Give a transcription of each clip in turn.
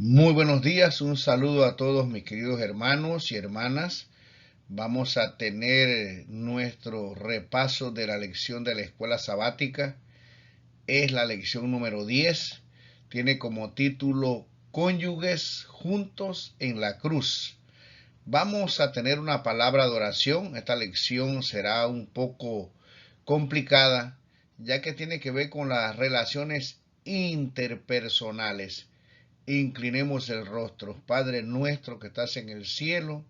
Muy buenos días, un saludo a todos mis queridos hermanos y hermanas. Vamos a tener nuestro repaso de la lección de la escuela sabática. Es la lección número 10. Tiene como título Cónyuges juntos en la cruz. Vamos a tener una palabra de oración. Esta lección será un poco complicada, ya que tiene que ver con las relaciones interpersonales. Inclinemos el rostro. Padre nuestro que estás en el cielo,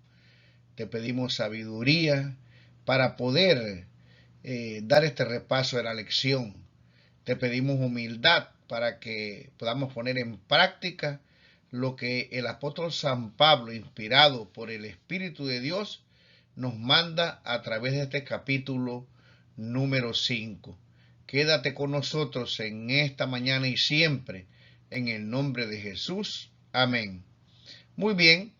te pedimos sabiduría para poder dar este repaso de la lección. Te pedimos humildad para que podamos poner en práctica lo que el apóstol San Pablo, inspirado por el Espíritu de Dios, nos manda a través de este capítulo número 5. Quédate con nosotros en esta mañana y siempre, en el nombre de Jesús. Amén. Muy bien,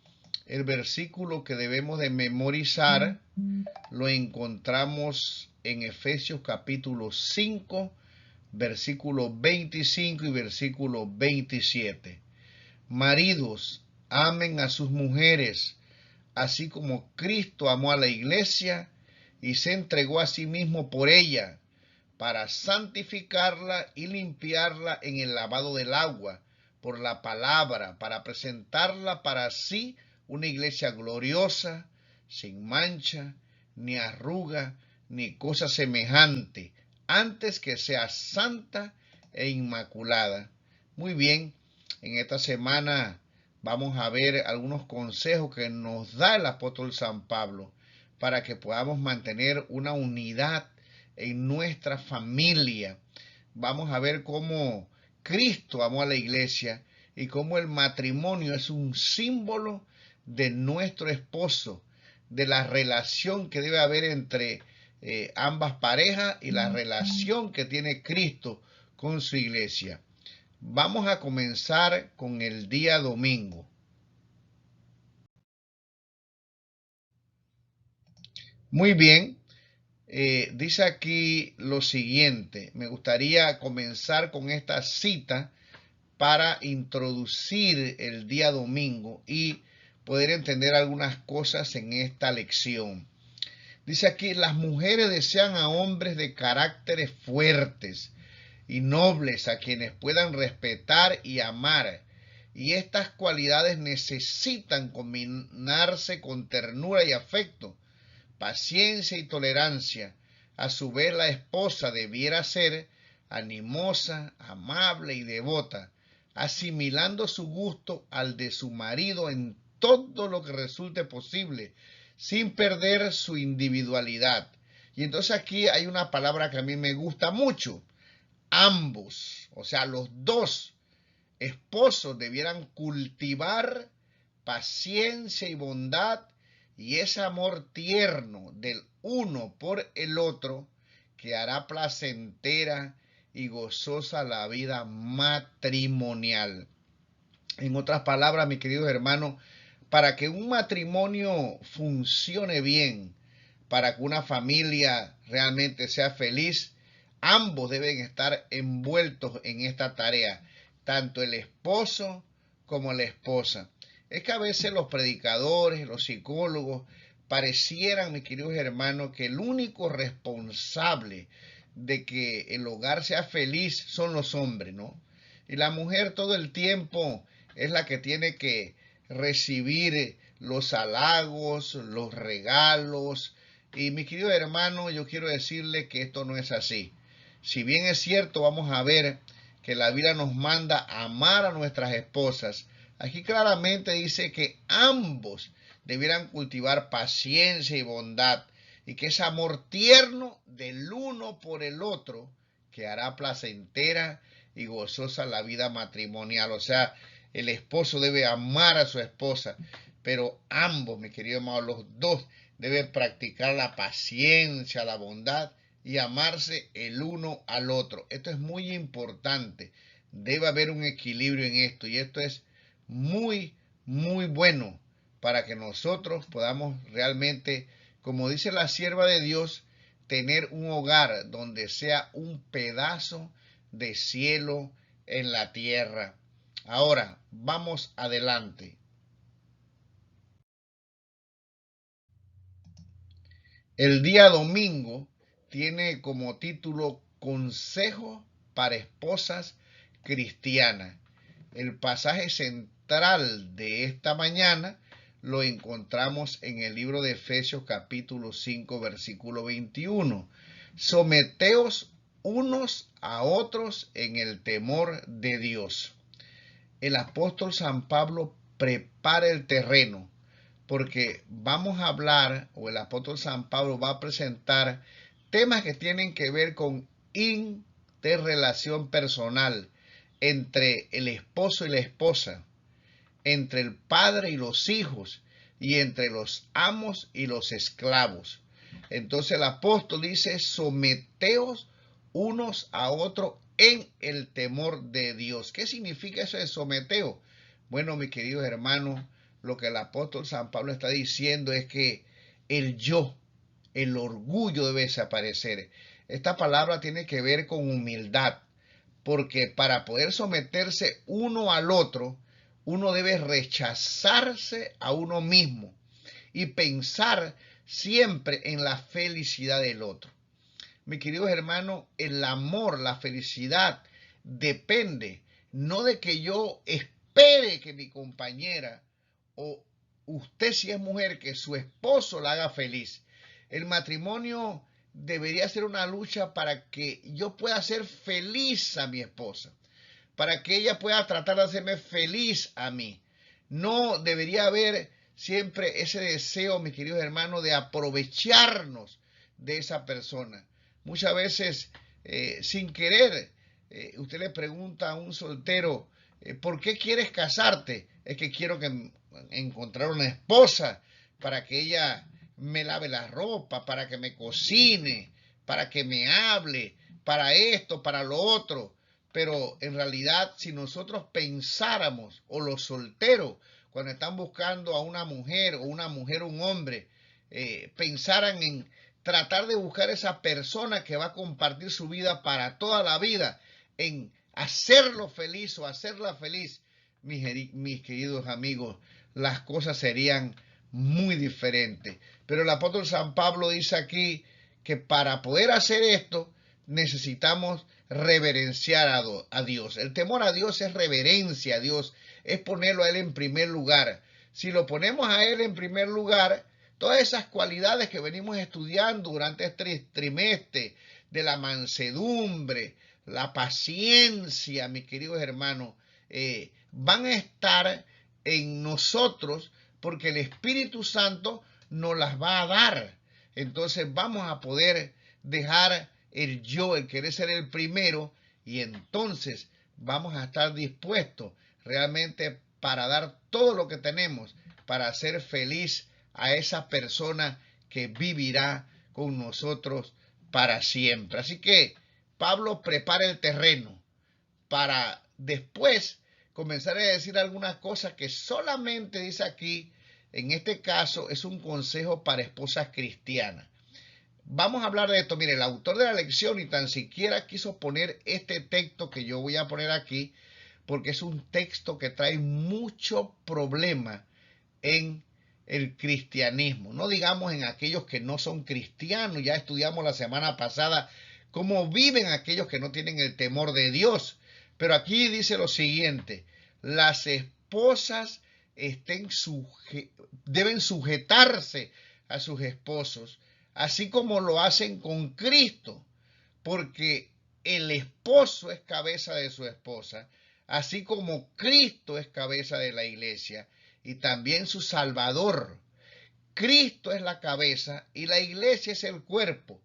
el versículo que debemos de memorizar lo encontramos en Efesios capítulo 5, versículo 25 y versículo 27. Maridos, amen a sus mujeres, así como Cristo amó a la iglesia y se entregó a sí mismo por ella, para santificarla y limpiarla en el lavado del agua, por la palabra, para presentarla para sí una iglesia gloriosa, sin mancha, ni arruga, ni cosa semejante, antes que sea santa e inmaculada. Muy bien, en esta semana vamos a ver algunos consejos que nos da el apóstol San Pablo para que podamos mantener una unidad en nuestra familia. Vamos a ver cómo Cristo amó a la iglesia y cómo el matrimonio es un símbolo de nuestro esposo, de la relación que debe haber entre ambas parejas y la relación que tiene Cristo con su iglesia. Vamos a comenzar con el día domingo. Muy bien, dice aquí lo siguiente. Me gustaría comenzar con esta cita para introducir el día domingo y poder entender algunas cosas en esta lección. Dice aquí, las mujeres desean a hombres de caracteres fuertes y nobles a quienes puedan respetar y amar. Y estas cualidades necesitan combinarse con ternura y afecto, paciencia y tolerancia. A su vez, la esposa debiera ser animosa, amable y devota, asimilando su gusto al de su marido en todo lo que resulte posible, sin perder su individualidad. Y entonces aquí hay una palabra que a mí me gusta mucho. Ambos, o sea, los dos esposos debieran cultivar paciencia y bondad y ese amor tierno del uno por el otro que hará placentera y gozosa la vida matrimonial. En otras palabras, mis queridos hermanos, para que un matrimonio funcione bien, para que una familia realmente sea feliz, ambos deben estar envueltos en esta tarea, tanto el esposo como la esposa. Es que a veces los predicadores, los psicólogos, parecieran, mis queridos hermanos, que el único responsable de que el hogar sea feliz son los hombres, ¿no? Y la mujer todo el tiempo es la que tiene que recibir los halagos, los regalos. Y mi querido hermano, yo quiero decirle que esto no es así. Si bien es cierto, vamos a ver que la Biblia nos manda a amar a nuestras esposas. Aquí claramente dice que ambos debieran cultivar paciencia y bondad y que ese amor tierno del uno por el otro que hará placentera y gozosa la vida matrimonial. O sea, el esposo debe amar a su esposa, pero ambos, mi querido hermano, los dos deben practicar la paciencia, la bondad y amarse el uno al otro. Esto es muy importante. Debe haber un equilibrio en esto y esto es muy, muy bueno para que nosotros podamos realmente, como dice la sierva de Dios, tener un hogar donde sea un pedazo de cielo en la tierra. Ahora, vamos adelante. El día domingo tiene como título Consejo para esposas cristianas. El pasaje central de esta mañana lo encontramos en el libro de Efesios capítulo 5 versículo 21. Someteos unos a otros en el temor de Dios. El apóstol San Pablo prepara el terreno porque vamos a hablar, o el apóstol San Pablo va a presentar temas que tienen que ver con interrelación personal entre el esposo y la esposa, entre el padre y los hijos, y entre los amos y los esclavos. Entonces el apóstol dice, someteos unos a otros en el temor de Dios. ¿Qué significa eso de someteo? Bueno, mis queridos hermanos, lo que el apóstol San Pablo está diciendo es que el yo, el orgullo debe desaparecer. Esta palabra tiene que ver con humildad, porque para poder someterse uno al otro, uno debe rechazarse a uno mismo y pensar siempre en la felicidad del otro. Mis queridos hermanos, el amor, la felicidad depende no de que yo espere que mi compañera o usted si es mujer, que su esposo la haga feliz. El matrimonio debería ser una lucha para que yo pueda hacer feliz a mi esposa, para que ella pueda tratar de hacerme feliz a mí. No debería haber siempre ese deseo, mis queridos hermanos, de aprovecharnos de esa persona. Muchas veces, sin querer, usted le pregunta a un soltero, ¿por qué quieres casarte? Es que quiero encontrar una esposa para que ella me lave la ropa, para que me cocine, para que me hable, para esto, para lo otro. Pero en realidad, si nosotros pensáramos, o los solteros, cuando están buscando a una mujer, o una mujer, un hombre, pensaran en tratar de buscar esa persona que va a compartir su vida para toda la vida, en hacerlo feliz o hacerla feliz, mis queridos amigos, las cosas serían muy diferentes. Pero el apóstol San Pablo dice aquí que para poder hacer esto necesitamos reverenciar a Dios. El temor a Dios es reverencia a Dios, es ponerlo a Él en primer lugar. Si lo ponemos a Él en primer lugar, todas esas cualidades que venimos estudiando durante este trimestre, de la mansedumbre, la paciencia, mis queridos hermanos, van a estar en nosotros porque el Espíritu Santo nos las va a dar. Entonces vamos a poder dejar el yo, el querer ser el primero, y entonces vamos a estar dispuestos realmente para dar todo lo que tenemos para hacer feliz a esa persona que vivirá con nosotros para siempre. Así que Pablo prepara el terreno para después comenzar a decir algunas cosas que solamente dice aquí, en este caso es un consejo para esposas cristianas. Vamos a hablar de esto. Mire, el autor de la lección ni tan siquiera quiso poner este texto que yo voy a poner aquí, porque es un texto que trae mucho problema en el cristianismo. No digamos en aquellos que no son cristianos. Ya estudiamos la semana pasada cómo viven aquellos que no tienen el temor de Dios. Pero aquí dice lo siguiente: las esposas deben sujetarse a sus esposos, así como lo hacen con Cristo, porque el esposo es cabeza de su esposa, así como Cristo es cabeza de la iglesia y también su Salvador. Cristo es la cabeza y la iglesia es el cuerpo.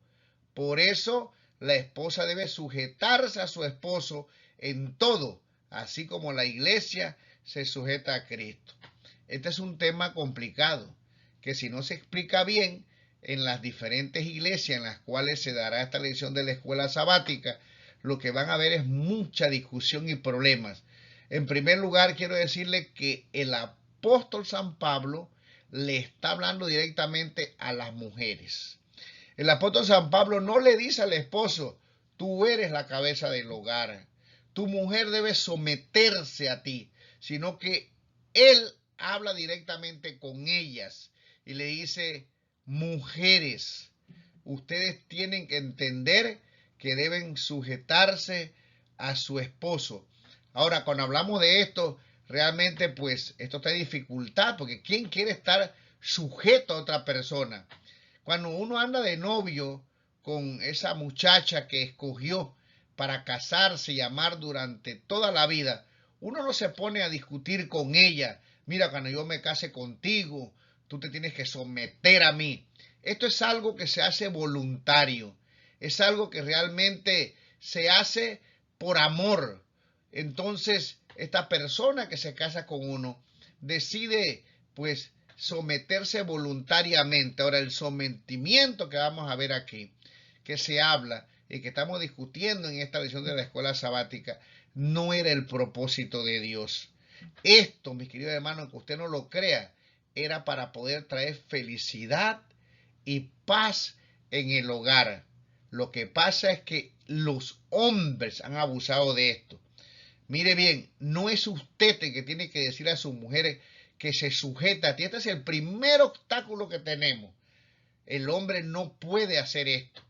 Por eso la esposa debe sujetarse a su esposo en todo, así como la iglesia se sujeta a Cristo. Este es un tema complicado, que si no se explica bien en las diferentes iglesias en las cuales se dará esta lección de la escuela sabática, lo que van a ver es mucha discusión y problemas. En primer lugar, quiero decirle que el apóstol San Pablo le está hablando directamente a las mujeres. El apóstol San Pablo no le dice al esposo, tú eres la cabeza del hogar, tu mujer debe someterse a ti, sino que él habla directamente con ellas y le dice, mujeres, ustedes tienen que entender que deben sujetarse a su esposo. Ahora, cuando hablamos de esto, realmente pues esto está en dificultad, porque ¿quién quiere estar sujeto a otra persona? Cuando uno anda de novio con esa muchacha que escogió para casarse y amar durante toda la vida, uno no se pone a discutir con ella. Mira, cuando yo me case contigo, tú te tienes que someter a mí. Esto es algo que se hace voluntario. Es algo que realmente se hace por amor. Entonces, esta persona que se casa con uno decide, pues, someterse voluntariamente. Ahora, el sometimiento que vamos a ver aquí, que se habla y que estamos discutiendo en esta lección de la escuela sabática, no era el propósito de Dios. Esto, mis queridos hermanos, aunque usted no lo crea, era para poder traer felicidad y paz en el hogar. Lo que pasa es que los hombres han abusado de esto. Mire bien, no es usted el que tiene que decir a sus mujeres que se sujeta a ti. Este es el primer obstáculo que tenemos. El hombre no puede hacer esto.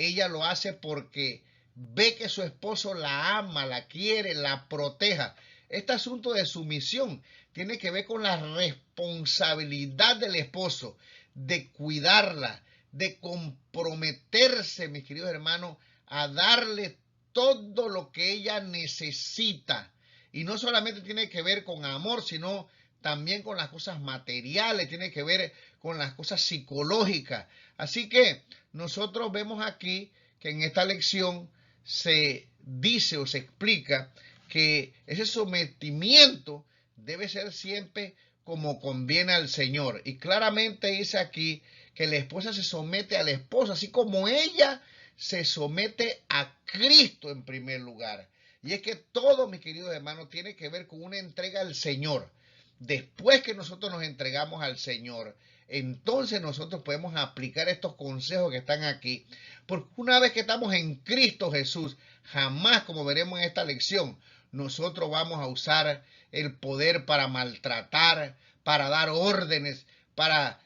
Ella lo hace porque ve que su esposo la ama, la quiere, la proteja. Este asunto de sumisión tiene que ver con la responsabilidad del esposo de cuidarla, de comprometerse, mis queridos hermanos, a darle todo lo que ella necesita. Y no solamente tiene que ver con amor, sino también con las cosas materiales, tiene que ver con las cosas psicológicas. Así que nosotros vemos aquí que en esta lección se dice o se explica que ese sometimiento debe ser siempre como conviene al Señor. Y claramente dice aquí que la esposa se somete al esposo, así como ella se somete a Cristo en primer lugar. Y es que todo, mis queridos hermanos, tiene que ver con una entrega al Señor. Después que nosotros nos entregamos al Señor, entonces nosotros podemos aplicar estos consejos que están aquí. Porque una vez que estamos en Cristo Jesús, jamás, como veremos en esta lección, nosotros vamos a usar el poder para maltratar, para dar órdenes, para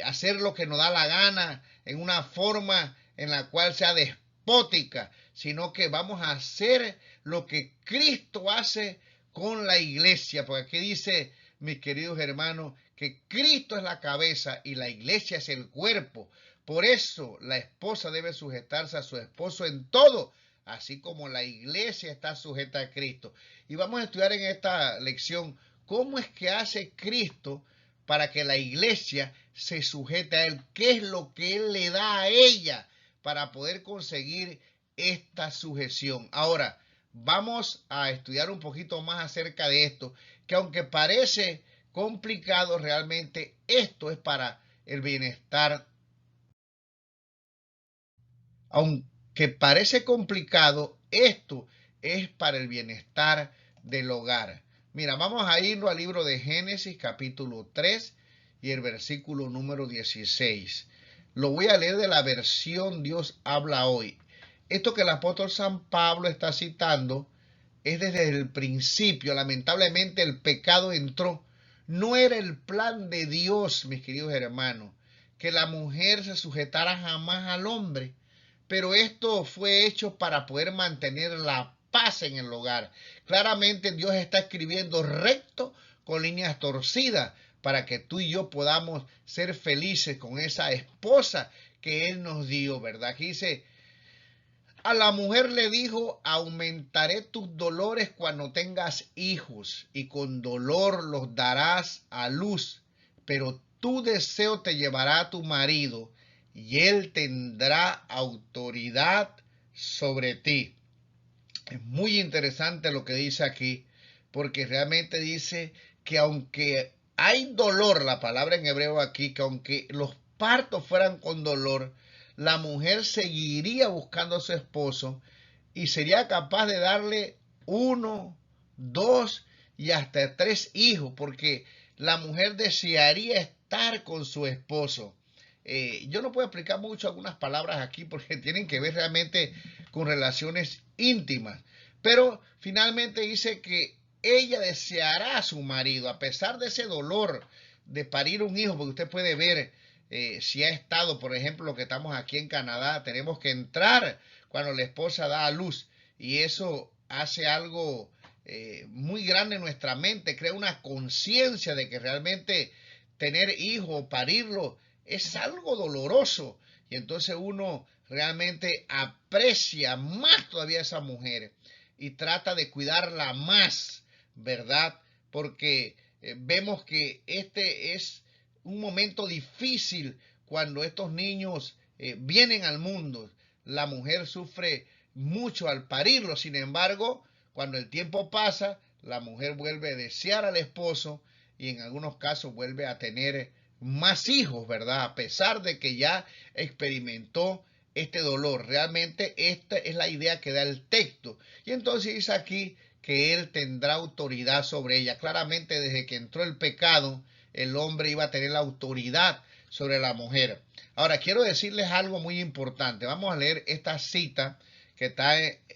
hacer lo que nos da la gana en una forma en la cual sea despótica, sino que vamos a hacer lo que Cristo hace con la iglesia. Porque aquí dice, mis queridos hermanos, que Cristo es la cabeza y la iglesia es el cuerpo. Por eso la esposa debe sujetarse a su esposo en todo, así como la iglesia está sujeta a Cristo. Y vamos a estudiar en esta lección cómo es que hace Cristo para que la iglesia se sujete a Él. ¿Qué es lo que Él le da a ella para poder conseguir esta sujeción? Ahora, vamos a estudiar un poquito más acerca de esto, que aunque parece complicado, realmente esto es para el bienestar. Aunque parece complicado, esto es para el bienestar del hogar. Mira, vamos a irlo al libro de Génesis capítulo 3 y el versículo número 16. Lo voy a leer de la versión Dios habla hoy. Esto que el apóstol San Pablo está citando es desde el principio. Lamentablemente el pecado entró. No era el plan de Dios, mis queridos hermanos, que la mujer se sujetara jamás al hombre. Pero esto fue hecho para poder mantener la paz en el hogar. Claramente Dios está escribiendo recto con líneas torcidas para que tú y yo podamos ser felices con esa esposa que Él nos dio, ¿verdad? Aquí dice, a la mujer le dijo, aumentaré tus dolores cuando tengas hijos y con dolor los darás a luz, pero tu deseo te llevará a tu marido y él tendrá autoridad sobre ti. Es muy interesante lo que dice aquí, porque realmente dice que aunque hay dolor, la palabra en hebreo aquí, que aunque los partos fueran con dolor, la mujer seguiría buscando a su esposo y sería capaz de darle 1, 2 y hasta 3 hijos, porque la mujer desearía estar con su esposo. Yo no puedo explicar mucho algunas palabras aquí porque tienen que ver realmente con relaciones íntimas, Pero finalmente dice que ella deseará a su marido, a pesar de ese dolor de parir un hijo, porque usted puede ver si ha estado, por ejemplo, lo que estamos aquí en Canadá, tenemos que entrar cuando la esposa da a luz y eso hace algo muy grande en nuestra mente, crea una conciencia de que realmente tener hijos, parirlo, es algo doloroso y entonces uno realmente aprecia más todavía a esa mujer y trata de cuidarla más, ¿verdad? Porque vemos que este es un momento difícil cuando estos niños vienen al mundo. La mujer sufre mucho al parirlo, sin embargo, cuando el tiempo pasa, la mujer vuelve a desear al esposo y en algunos casos vuelve a tener más hijos, ¿verdad? A pesar de que ya experimentó este dolor. Realmente esta es la idea que da el texto. Y entonces dice aquí que él tendrá autoridad sobre ella. Claramente desde que entró el pecado, el hombre iba a tener la autoridad sobre la mujer. Ahora, quiero decirles algo muy importante. Vamos a leer esta cita que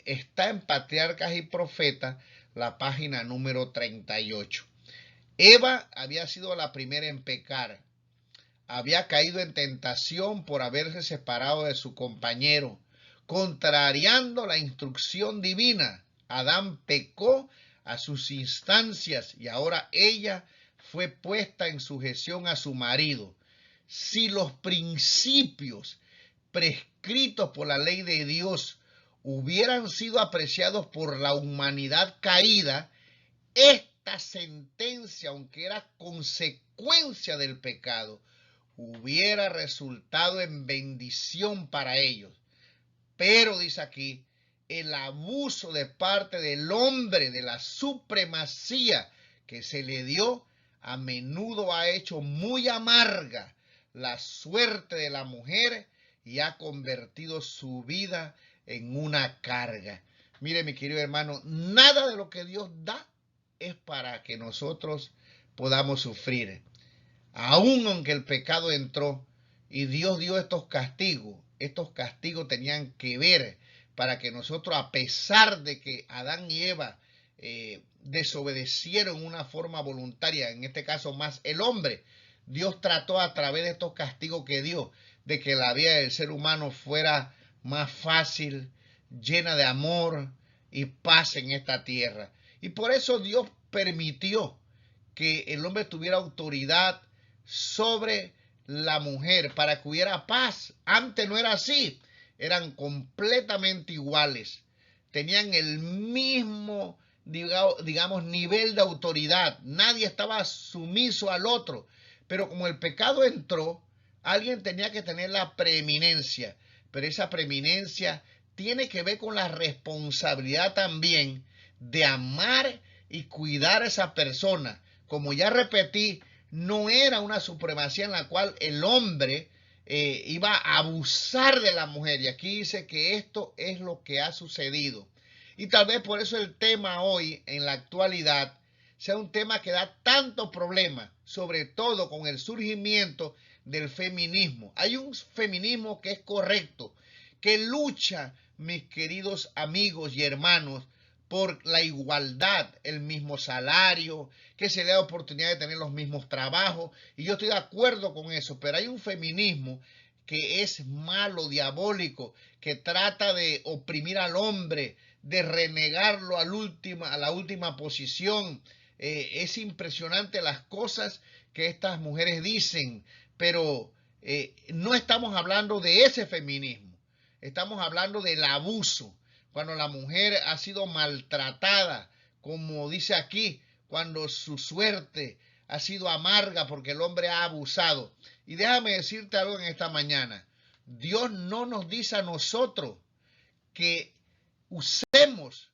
está en Patriarcas y Profetas, la página número 38. Eva había sido la primera en pecar. Había caído en tentación por haberse separado de su compañero, contrariando la instrucción divina. Adán pecó a sus instancias y ahora ella fue puesta en sujeción a su marido. Si los principios prescritos por la ley de Dios hubieran sido apreciados por la humanidad caída, esta sentencia, aunque era consecuencia del pecado, hubiera resultado en bendición para ellos. Pero, dice aquí, el abuso de parte del hombre de la supremacía que se le dio, a menudo ha hecho muy amarga la suerte de la mujer y ha convertido su vida en una carga. Mire, mi querido hermano, nada de lo que Dios da es para que nosotros podamos sufrir. Aún aunque el pecado entró y Dios dio estos castigos tenían que ver para que nosotros, a pesar de que Adán y Eva desobedecieron una forma voluntaria, en este caso más el hombre, Dios trató a través de estos castigos que dio de que la vida del ser humano fuera más fácil, llena de amor y paz en esta tierra. Y por eso Dios permitió que el hombre tuviera autoridad sobre la mujer para que hubiera paz. Antes no era así, eran completamente iguales, tenían el mismo, digamos, nivel de autoridad, nadie estaba sumiso al otro, pero como el pecado entró, alguien tenía que tener la preeminencia, pero esa preeminencia tiene que ver con la responsabilidad también de amar y cuidar a esa persona. Como ya repetí, no era una supremacía en la cual el hombre iba a abusar de la mujer. Y aquí dice que esto es lo que ha sucedido. Y tal vez por eso el tema hoy, en la actualidad, sea un tema que da tanto problema, sobre todo con el surgimiento del feminismo. Hay un feminismo que es correcto, que lucha, mis queridos amigos y hermanos, por la igualdad, el mismo salario, que se le da oportunidad de tener los mismos trabajos, y yo estoy de acuerdo con eso, pero hay un feminismo que es malo, diabólico, que trata de oprimir al hombre, de renegarlo a la última posición. Es impresionante las cosas que estas mujeres dicen, pero no estamos hablando de ese feminismo, estamos hablando del abuso. Cuando la mujer ha sido maltratada, como dice aquí, cuando su suerte ha sido amarga porque el hombre ha abusado. Y déjame decirte algo en esta mañana. Dios no nos dice a nosotros que usemos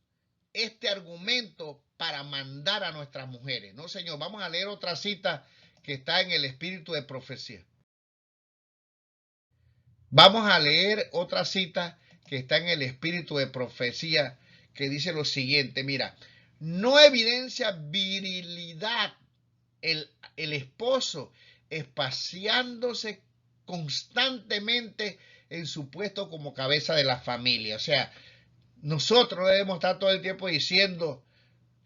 este argumento para mandar a nuestras mujeres. No, señor, vamos a leer otra cita que está en el espíritu de profecía. Vamos a leer otra cita que está en el espíritu de profecía que dice lo siguiente, mira, no evidencia virilidad el esposo espaciándose constantemente en su puesto como cabeza de la familia. O sea, Nosotros debemos estar todo el tiempo diciendo,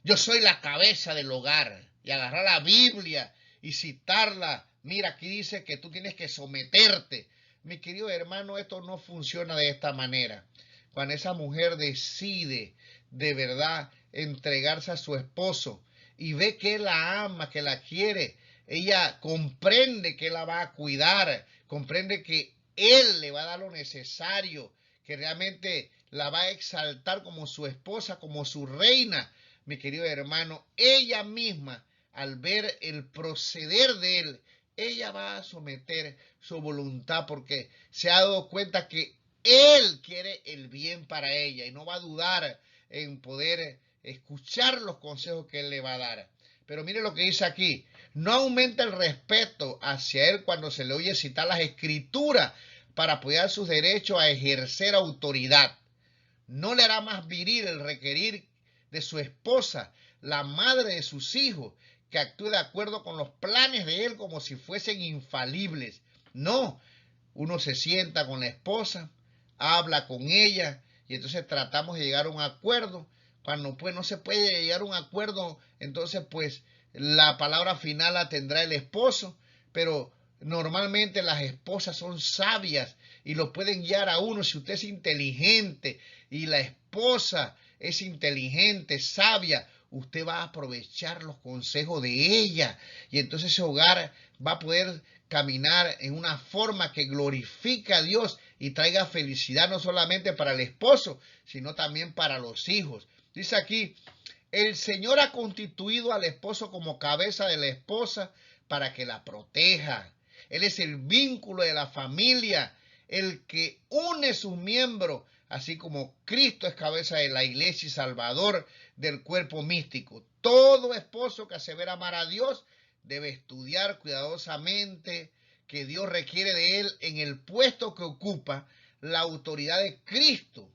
yo soy la cabeza del hogar, y agarrar la Biblia y citarla. Mira, aquí dice que tú tienes que someterte. Mi querido hermano, esto no funciona de esta manera. Cuando esa mujer decide de verdad entregarse a su esposo y ve que él la ama, que la quiere, ella comprende que la va a cuidar, comprende que él le va a dar lo necesario, que realmente la va a exaltar como su esposa, como su reina. Mi querido hermano, ella misma, al ver el proceder de él, ella va a someter su voluntad porque se ha dado cuenta que él quiere el bien para ella y no va a dudar en poder escuchar los consejos que él le va a dar. Pero mire lo que dice aquí, no aumenta el respeto hacia él cuando se le oye citar las escrituras para apoyar sus derechos a ejercer autoridad. No le hará más viril el requerir de su esposa, la madre de sus hijos, que actúe de acuerdo con los planes de él como si fuesen infalibles. No, uno se sienta con la esposa, habla con ella y entonces tratamos de llegar a un acuerdo. Cuando pues no se puede llegar a un acuerdo, entonces pues la palabra final la tendrá el esposo, pero normalmente las esposas son sabias y lo pueden guiar a uno si usted es inteligente y la esposa es inteligente, sabia. Usted va a aprovechar los consejos de ella y entonces ese hogar va a poder caminar en una forma que glorifique a Dios y traiga felicidad no solamente para el esposo, sino también para los hijos. Dice aquí, el Señor ha constituido al esposo como cabeza de la esposa para que la proteja. Él es el vínculo de la familia, el que une sus miembros, así como Cristo es cabeza de la iglesia y salvador del cuerpo místico. Todo esposo que asevera amar a Dios debe estudiar cuidadosamente que Dios requiere de él en el puesto que ocupa. La autoridad de Cristo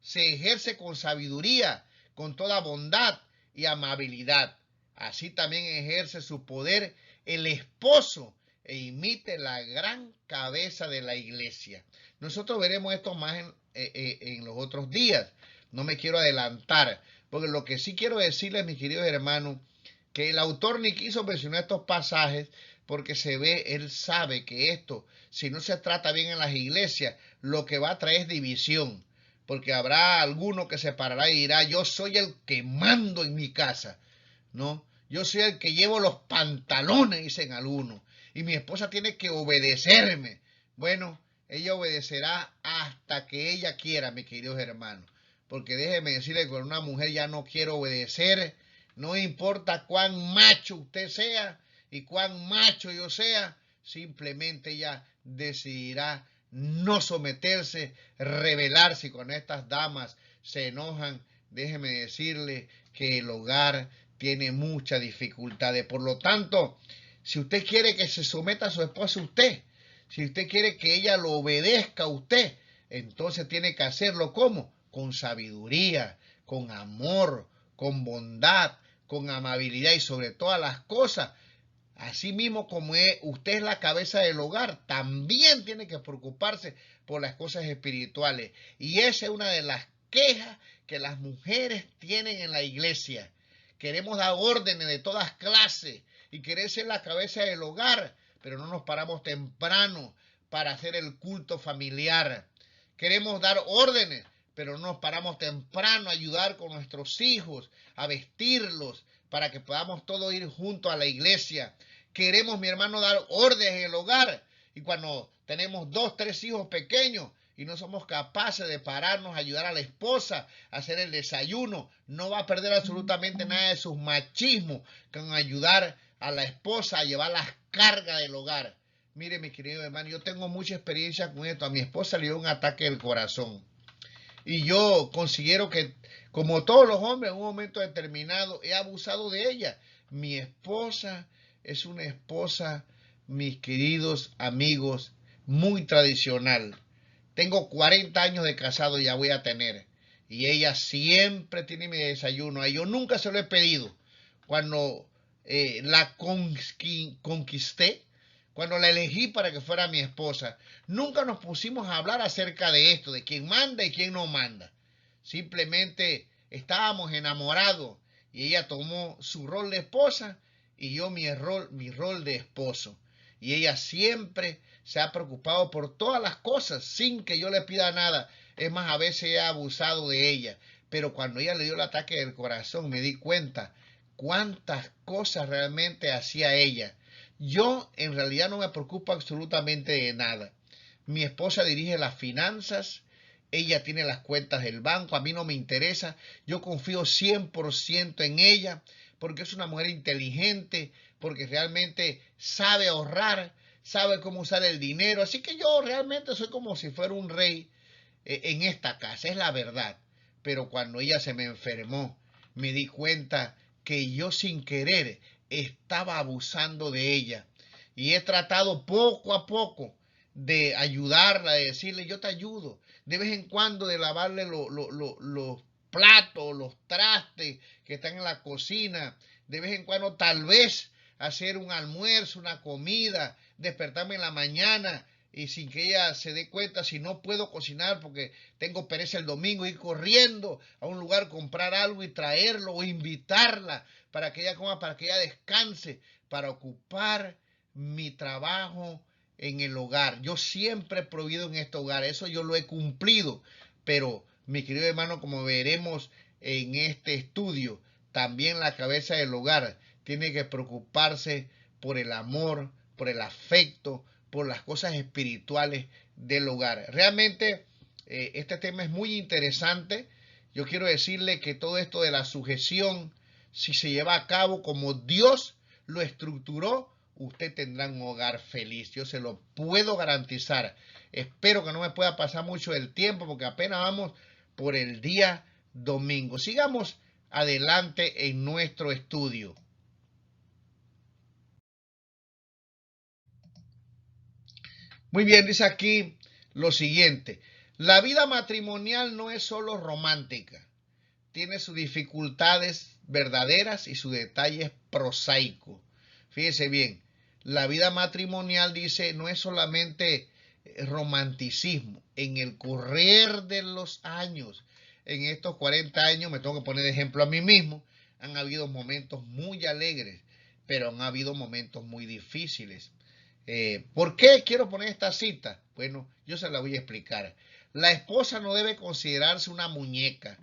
se ejerce con sabiduría, con toda bondad y amabilidad. Así también ejerce su poder el esposo e imite la gran cabeza de la iglesia. Nosotros veremos esto más en los otros días. No me quiero adelantar, porque lo que sí quiero decirles, mis queridos hermanos, que el autor ni quiso mencionar estos pasajes porque se ve, él sabe que esto, si no se trata bien en las iglesias, lo que va a traer es división, porque habrá alguno que se parará y dirá, yo soy el que mando en mi casa, ¿no? Yo soy el que llevo los pantalones, dicen algunos, y mi esposa tiene que obedecerme. Bueno, ella obedecerá hasta que ella quiera, mis queridos hermanos, porque déjeme decirle que cuando una mujer ya no quiere obedecer, no importa cuán macho usted sea y cuán macho yo sea, simplemente ella decidirá no someterse, rebelarse. Y cuando estas damas se enojan, déjeme decirle que el hogar tiene muchas dificultades. Por lo tanto, si usted quiere que se someta a su esposa, usted, si usted quiere que ella lo obedezca a usted, entonces tiene que hacerlo ¿cómo? Con sabiduría, con amor, con bondad, con amabilidad y sobre todas las cosas. Así mismo como usted es la cabeza del hogar, también tiene que preocuparse por las cosas espirituales. Y esa es una de las quejas que las mujeres tienen en la iglesia. Queremos dar órdenes de todas clases y querer ser la cabeza del hogar, pero no nos paramos temprano para hacer el culto familiar. Queremos dar órdenes, pero no nos paramos temprano a ayudar con nuestros hijos, a vestirlos, para que podamos todos ir juntos a la iglesia. Queremos, mi hermano, dar órdenes en el hogar. Y cuando tenemos 2, 3 hijos pequeños y no somos capaces de pararnos a ayudar a la esposa a hacer el desayuno, no va a perder absolutamente nada de sus machismos con ayudar a la esposa a llevar las cargas del hogar. Mire, mi querido hermano, yo tengo mucha experiencia con esto. A mi esposa le dio un ataque del corazón. Y yo considero que, como todos los hombres, en un momento determinado he abusado de ella. Mi esposa es una esposa, mis queridos amigos, muy tradicional. Tengo 40 años de casado, ya voy a tener. Y ella siempre tiene mi desayuno. Yo nunca se lo he pedido. Cuando la conquisté, cuando la elegí para que fuera mi esposa, nunca nos pusimos a hablar acerca de esto, de quién manda y quién no manda. Simplemente estábamos enamorados y ella tomó su rol de esposa y yo mi rol de esposo. Y ella siempre se ha preocupado por todas las cosas sin que yo le pida nada. Es más, a veces he abusado de ella. Pero cuando ella le dio el ataque del corazón, me di cuenta cuántas cosas realmente hacía ella. Yo en realidad no me preocupo absolutamente de nada. Mi esposa dirige las finanzas, ella tiene las cuentas del banco, a mí no me interesa. Yo confío 100% en ella porque es una mujer inteligente, porque realmente sabe ahorrar, sabe cómo usar el dinero. Así que yo realmente soy como si fuera un rey en esta casa, es la verdad. Pero cuando ella se me enfermó, me di cuenta que yo sin querer estaba abusando de ella. Y he tratado poco a poco de ayudarla, de decirle, yo te ayudo. De vez en cuando de lavarle los platos, los trastes que están en la cocina. De vez en cuando tal vez hacer un almuerzo, una comida, despertarme en la mañana y sin que ella se dé cuenta, si no puedo cocinar porque tengo pereza el domingo, ir corriendo a un lugar, comprar algo y traerlo o invitarla para que ella coma, para que ella descanse, para ocupar mi trabajo en el hogar. Yo siempre he prohibido en este hogar, eso yo lo he cumplido, pero mi querido hermano, como veremos en este estudio, también la cabeza del hogar tiene que preocuparse por el amor, por el afecto, por las cosas espirituales del hogar. Realmente este tema es muy interesante. Yo quiero decirle que todo esto de la sujeción, si se lleva a cabo como Dios lo estructuró, usted tendrá un hogar feliz. Yo se lo puedo garantizar. Espero que no me pueda pasar mucho el tiempo porque apenas vamos por el día domingo. Sigamos adelante en nuestro estudio. Muy bien, dice aquí lo siguiente. La vida matrimonial no es solo romántica. Tiene sus dificultades verdaderas y sus detalles prosaicos. Fíjese bien, la vida matrimonial, dice, no es solamente romanticismo. En el correr de los años, en estos 40 años, me tengo que poner de ejemplo a mí mismo, han habido momentos muy alegres, pero han habido momentos muy difíciles. ¿Por qué quiero poner esta cita? Bueno, yo se la voy a explicar. La esposa no debe considerarse una muñeca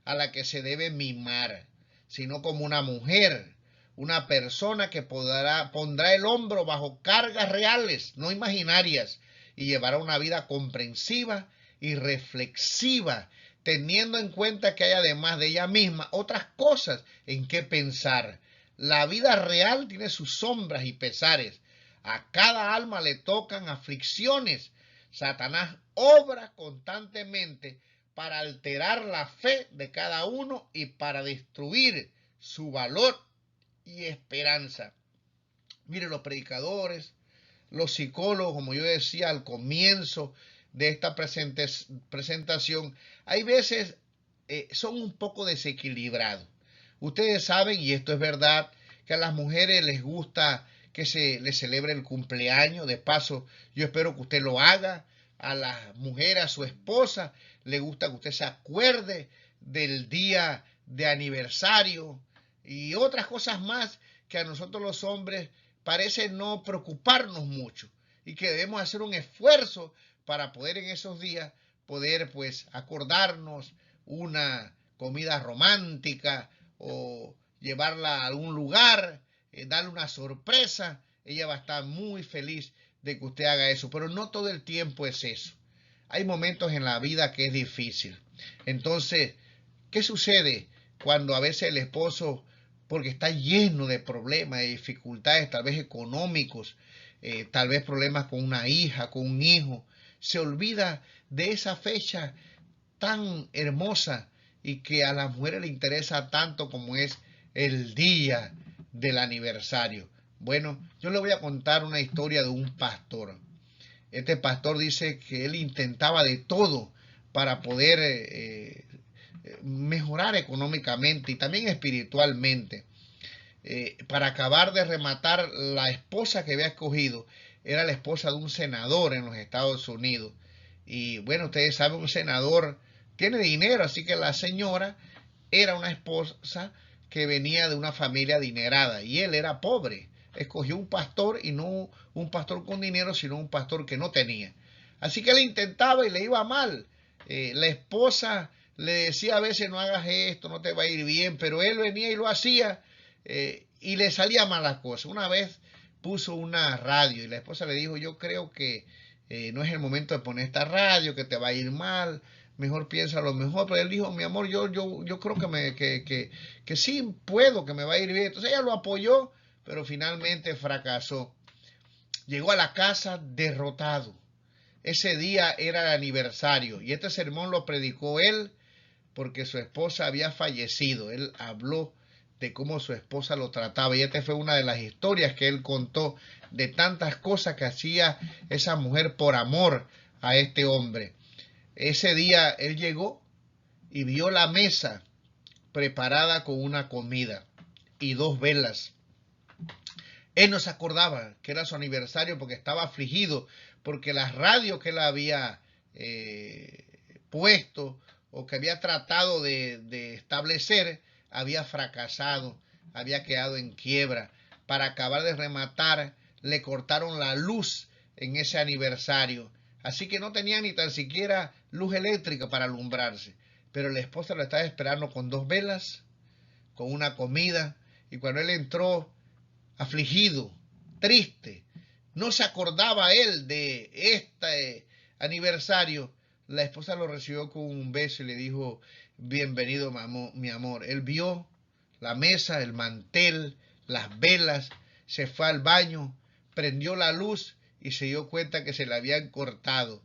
a la que se debe mimar, sino como una mujer, una persona que pondrá el hombro bajo cargas reales, no imaginarias, y llevará una vida comprensiva y reflexiva, teniendo en cuenta que hay además de ella misma otras cosas en que pensar. La vida real tiene sus sombras y pesares. A cada alma le tocan aflicciones. Satanás obra constantemente para alterar la fe de cada uno y para destruir su valor y esperanza. Mire, los predicadores, los psicólogos, como yo decía al comienzo de esta presentación, hay veces son un poco desequilibrados. Ustedes saben, y esto es verdad, que a las mujeres les gusta que se les celebre el cumpleaños. De paso, yo espero que usted lo haga. A las mujeres, a su esposa, le gusta que usted se acuerde del día de aniversario y otras cosas más que a nosotros los hombres parece no preocuparnos mucho y que debemos hacer un esfuerzo para poder en esos días poder pues acordarnos una comida romántica o llevarla a algún lugar, darle una sorpresa. Ella va a estar muy feliz de que usted haga eso, pero no todo el tiempo es eso. Hay momentos en la vida que es difícil. Entonces, ¿qué sucede cuando a veces el esposo, porque está lleno de problemas, de dificultades, tal vez económicos, tal vez problemas con una hija, con un hijo, se olvida de esa fecha tan hermosa y que a las mujeres le interesa tanto como es el día del aniversario? Bueno, yo le voy a contar una historia de un pastor. Este pastor dice que él intentaba de todo para poder mejorar económicamente y también espiritualmente. Para acabar de rematar, la esposa que había escogido era la esposa de un senador en los Estados Unidos. Y bueno, ustedes saben, un senador tiene dinero, así que la señora era una esposa que venía de una familia adinerada y él era pobre. Escogió un pastor y no un pastor con dinero, sino un pastor que no tenía. Así que él intentaba y le iba mal. La esposa le decía a veces no hagas esto, no te va a ir bien, pero él venía y lo hacía y le salía mal las cosas. Una vez puso una radio y la esposa le dijo, yo creo que no es el momento de poner esta radio, que te va a ir mal, mejor piensa lo mejor. Pero él dijo, mi amor, yo creo que sí puedo, que me va a ir bien. Entonces ella lo apoyó, pero finalmente fracasó. Llegó a la casa derrotado. Ese día era el aniversario y este sermón lo predicó él porque su esposa había fallecido. Él habló de cómo su esposa lo trataba y esta fue una de las historias que él contó de tantas cosas que hacía esa mujer por amor a este hombre. Ese día él llegó y vio la mesa preparada con una comida y 2 velas. Él no se acordaba que era su aniversario porque estaba afligido, porque las radios que él había puesto o que había tratado de establecer había fracasado, había quedado en quiebra. Para acabar de rematar, le cortaron la luz en ese aniversario. Así que no tenía ni tan siquiera luz eléctrica para alumbrarse. Pero la esposa lo estaba esperando con 2 velas, con una comida. Y cuando él entró, afligido, triste, no se acordaba él de este aniversario, la esposa lo recibió con un beso y le dijo, bienvenido mi amor. Él vio la mesa, el mantel, las velas, se fue al baño, prendió la luz y se dio cuenta que se le habían cortado.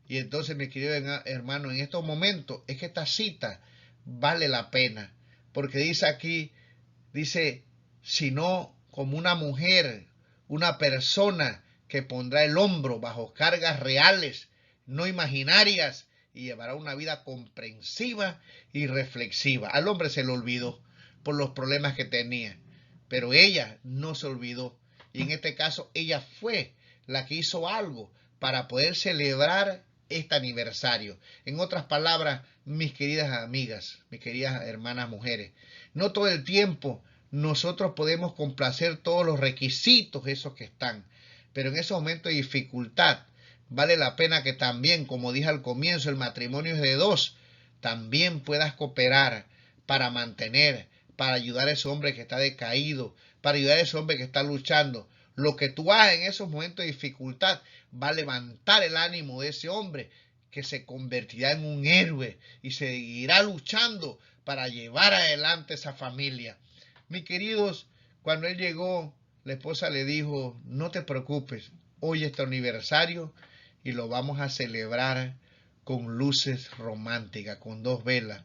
Y entonces, mi querido hermano, en estos momentos es que esta cita vale la pena, porque dice aquí, dice, sino como una mujer, una persona que pondrá el hombro bajo cargas reales, no imaginarias, y llevará una vida comprensiva y reflexiva. Al hombre se le olvidó por los problemas que tenía, pero ella no se olvidó. Y en este caso, ella fue la que hizo algo para poder celebrar este aniversario. En otras palabras, mis queridas amigas, mis queridas hermanas mujeres, no todo el tiempo nosotros podemos complacer todos los requisitos esos que están, pero en esos momentos de dificultad vale la pena que también, como dije al comienzo, el matrimonio es de dos, también puedas cooperar para mantener, para ayudar a ese hombre que está decaído, para ayudar a ese hombre que está luchando. Lo que tú hagas en esos momentos de dificultad va a levantar el ánimo de ese hombre que se convertirá en un héroe y seguirá luchando para llevar adelante esa familia. Mis queridos, cuando él llegó, la esposa le dijo, no te preocupes, hoy es tu aniversario y lo vamos a celebrar con luces románticas, con 2 velas.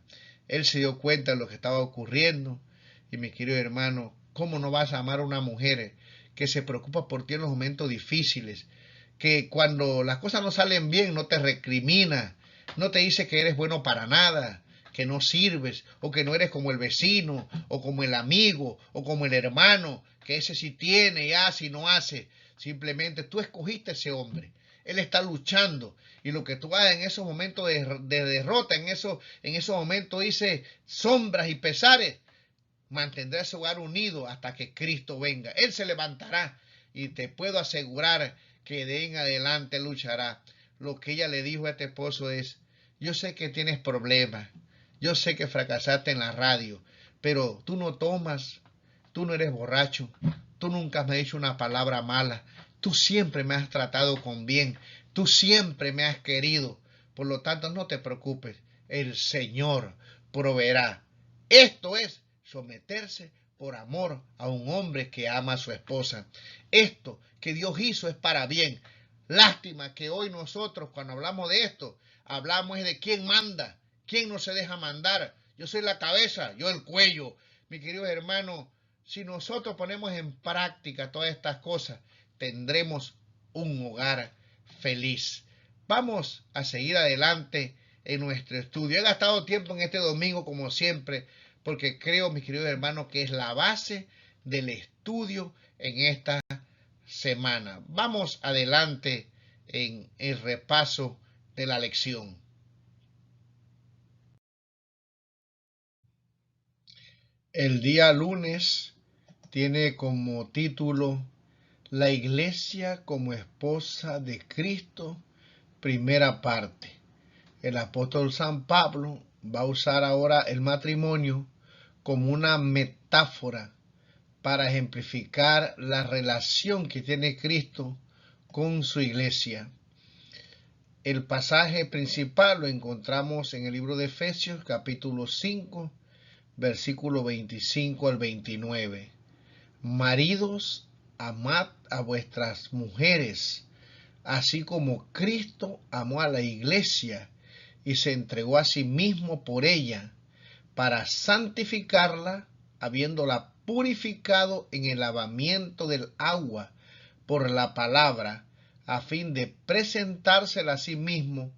Él se dio cuenta de lo que estaba ocurriendo y mi querido hermano, ¿cómo no vas a amar a una mujer que se preocupa por ti en los momentos difíciles? Que cuando las cosas no salen bien no te recrimina, no te dice que eres bueno para nada, que no sirves, o que no eres como el vecino, o como el amigo, o como el hermano, que ese sí tiene y hace y no hace. Simplemente tú escogiste a ese hombre. Él está luchando y lo que tú hagas en esos momentos de derrota, en esos momentos dice sombras y pesares, mantendrá ese hogar unido hasta que Cristo venga. Él se levantará y te puedo asegurar que de en adelante luchará. Lo que ella le dijo a este esposo es, yo sé que tienes problemas, yo sé que fracasaste en la radio, pero tú no tomas, tú no eres borracho, tú nunca me has dicho una palabra mala, tú siempre me has tratado con bien, tú siempre me has querido, por lo tanto no te preocupes, el Señor proveerá. Esto es someterse por amor a un hombre que ama a su esposa. Esto que Dios hizo es para bien. Lástima que hoy nosotros cuando hablamos de esto, hablamos de quién manda, quién no se deja mandar. Yo soy la cabeza, yo el cuello. Mi querido hermano, si nosotros ponemos en práctica todas estas cosas, tendremos un hogar feliz. Vamos a seguir adelante en nuestro estudio. He gastado tiempo en este domingo como siempre, porque creo, mis queridos hermanos, que es la base del estudio en esta semana. Vamos adelante en el repaso de la lección. El día lunes tiene como título La Iglesia como esposa de Cristo, primera parte. El apóstol San Pablo va a usar ahora el matrimonio como una metáfora para ejemplificar la relación que tiene Cristo con su iglesia. El pasaje principal lo encontramos en el libro de Efesios, capítulo 5, versículo 25 al 29. Maridos, amad a vuestras mujeres, así como Cristo amó a la iglesia y se entregó a sí mismo por ella, para santificarla, habiéndola purificado en el lavamiento del agua por la palabra, a fin de presentársela a sí mismo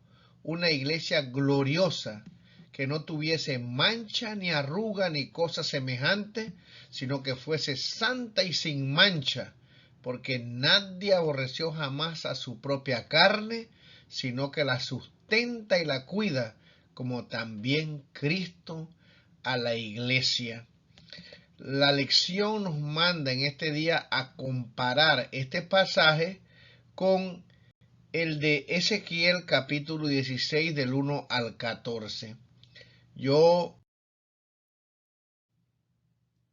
una iglesia gloriosa, que no tuviese mancha ni arruga ni cosa semejante, sino que fuese santa y sin mancha, porque nadie aborreció jamás a su propia carne, sino que la sustenta y la cuida, como también Cristo a la iglesia. La lección nos manda en este día a comparar este pasaje con el de Ezequiel capítulo 16 del 1 al 14. Yo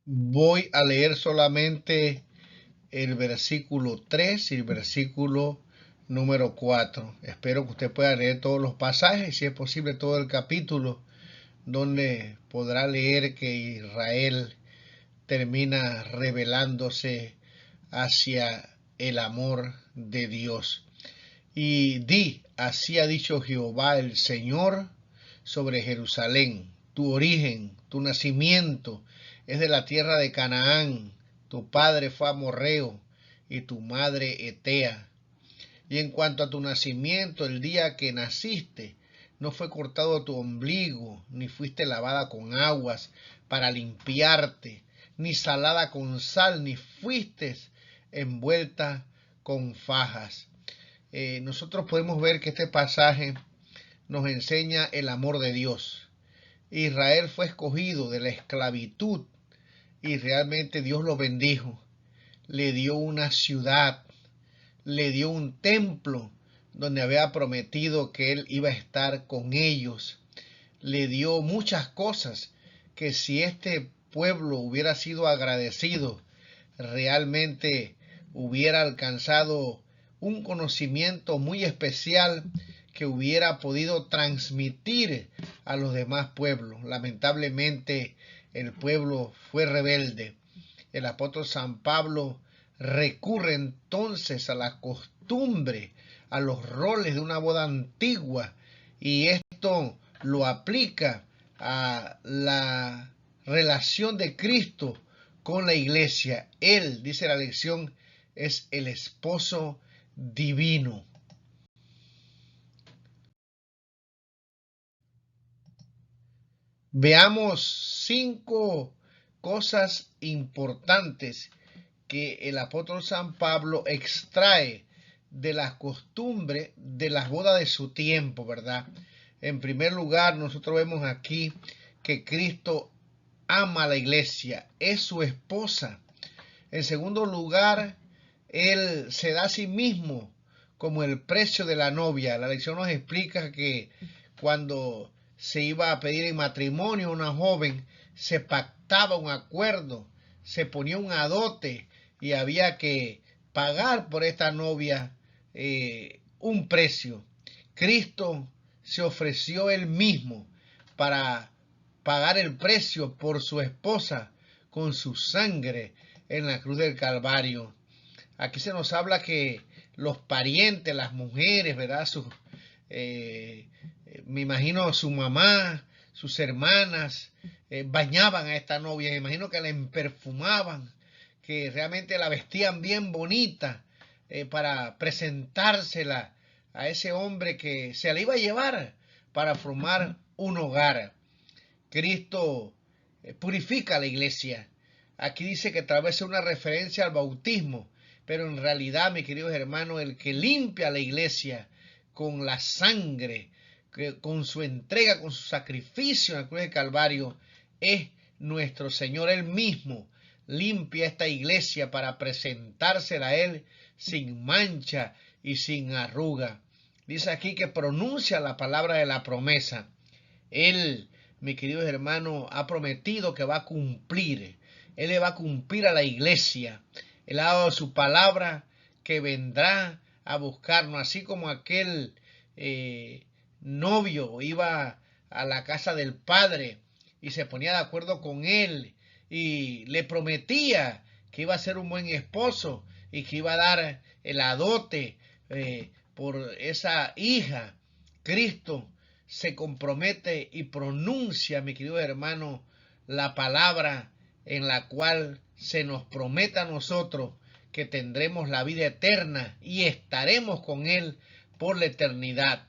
voy a leer solamente el versículo 3 y el versículo número 4. Espero que usted pueda leer todos los pasajes y si es posible todo el capítulo, donde podrá leer que Israel termina revelándose hacia el amor de Dios. Y así ha dicho Jehová el Señor sobre Jerusalén: tu origen, tu nacimiento es de la tierra de Canaán, tu padre fue amorreo y tu madre etea. Y en cuanto a tu nacimiento, el día que naciste, no fue cortado tu ombligo, ni fuiste lavada con aguas para limpiarte, ni salada con sal, ni fuiste envuelta con fajas. Nosotros podemos ver que este pasaje nos enseña el amor de Dios. Israel fue escogido de la esclavitud y realmente Dios lo bendijo. Le dio una ciudad, le dio un templo donde había prometido que él iba a estar con ellos. Le dio muchas cosas que si este pueblo hubiera sido agradecido, realmente hubiera alcanzado un conocimiento muy especial que hubiera podido transmitir a los demás pueblos. Lamentablemente el pueblo fue rebelde. El apóstol San Pablo recurre entonces a la costumbre, a los roles de una boda antigua, y esto lo aplica a la relación de Cristo con la iglesia. Él, dice la lección, es el esposo divino. Veamos 5 cosas importantes que el apóstol San Pablo extrae de las costumbres de las bodas de su tiempo, ¿verdad? En primer lugar, nosotros vemos aquí que Cristo ama a la iglesia, es su esposa. En segundo lugar, Él se da a sí mismo como el precio de la novia. La lección nos explica que cuando se iba a pedir en matrimonio a una joven, se pactaba un acuerdo, se ponía un adote y había que pagar por esta novia un precio. Cristo se ofreció él mismo para pagar el precio por su esposa con su sangre en la cruz del Calvario. Aquí se nos habla que los parientes, las mujeres, ¿verdad? Me imagino su mamá, sus hermanas, bañaban a esta novia. Me imagino que la perfumaban, que realmente la vestían bien bonita para presentársela a ese hombre que se la iba a llevar para formar un hogar. Cristo purifica a la iglesia. Aquí dice que tal vez sea una referencia al bautismo, pero en realidad, mis queridos hermanos, el que limpia a la iglesia con la sangre, con su entrega, con su sacrificio en la cruz de Calvario, es nuestro Señor, Él mismo, limpia esta iglesia para presentársela a Él sin mancha y sin arruga. Dice aquí que pronuncia la palabra de la promesa. Él, mi queridos hermanos, ha prometido que va a cumplir. Él le va a cumplir a la iglesia. Él ha dado su palabra que vendrá a buscarnos, así como aquel novio iba a la casa del padre y se ponía de acuerdo con él y le prometía que iba a ser un buen esposo y que iba a dar el dote por esa hija. Cristo se compromete y pronuncia, mi querido hermano, la palabra en la cual se nos promete a nosotros que tendremos la vida eterna y estaremos con Él por la eternidad.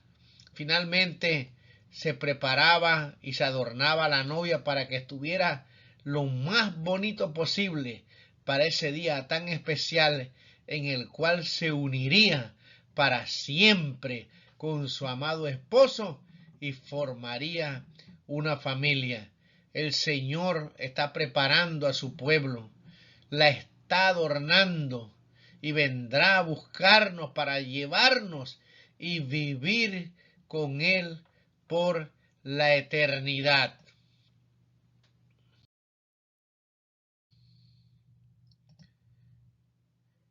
Finalmente se preparaba y se adornaba la novia para que estuviera lo más bonito posible para ese día tan especial en el cual se uniría para siempre con su amado esposo y formaría una familia. El Señor está preparando a su pueblo, la está adornando y vendrá a buscarnos para llevarnos y vivir con Él por la eternidad.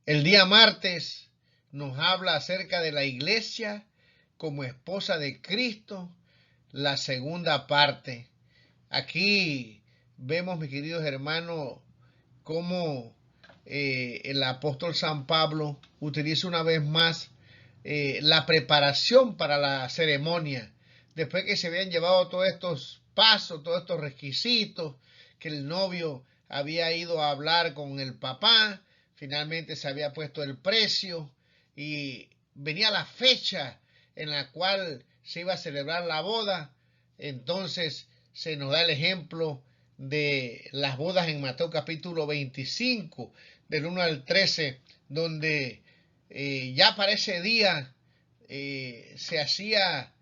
El día martes nos habla acerca de la iglesia como esposa de Cristo, la segunda parte. Aquí vemos, mis queridos hermanos, cómo el apóstol San Pablo utiliza una vez más la preparación para la ceremonia. Después que se habían llevado todos estos pasos, todos estos requisitos, que el novio había ido a hablar con el papá, finalmente se había puesto el precio y venía la fecha en la cual se iba a celebrar la boda. Entonces se nos da el ejemplo de las bodas en Mateo capítulo 25, del 1 al 13, donde ya para ese día se hacía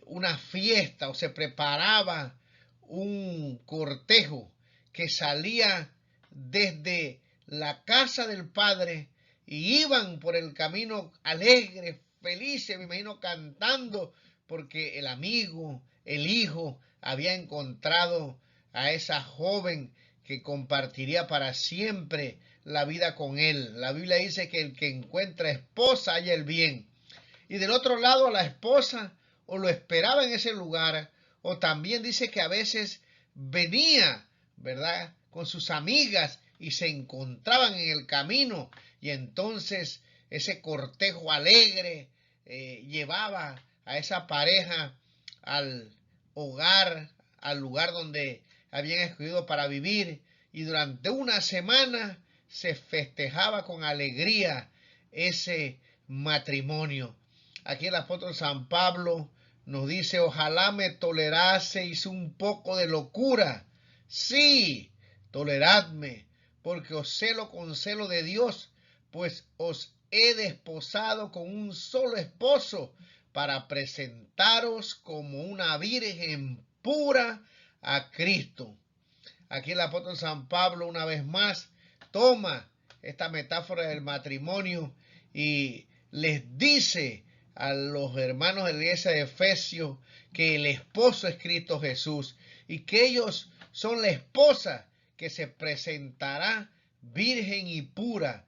una fiesta o se preparaba un cortejo que salía desde la casa del padre y iban por el camino alegres, felices, me imagino cantando, porque el amigo, el hijo, había encontrado a esa joven que compartiría para siempre la vida con él. La Biblia dice que el que encuentra esposa halla el bien. Y del otro lado a la esposa o lo esperaba en ese lugar, o también dice que a veces venía, ¿verdad?, con sus amigas y se encontraban en el camino y entonces ese cortejo alegre llevaba a esa pareja al hogar, al lugar donde habían escogido para vivir, y durante una semana se festejaba con alegría ese matrimonio. Aquí el apóstol San Pablo nos dice: ojalá me toleraseis un poco de locura. Sí, toleradme, porque os celo con celo de Dios, pues os he desposado con un solo esposo, para presentaros como una virgen pura a Cristo. Aquí el apóstol San Pablo una vez más toma esta metáfora del matrimonio y les dice a los hermanos de la iglesia de Efesios que el esposo es Cristo Jesús y que ellos son la esposa que se presentará virgen y pura,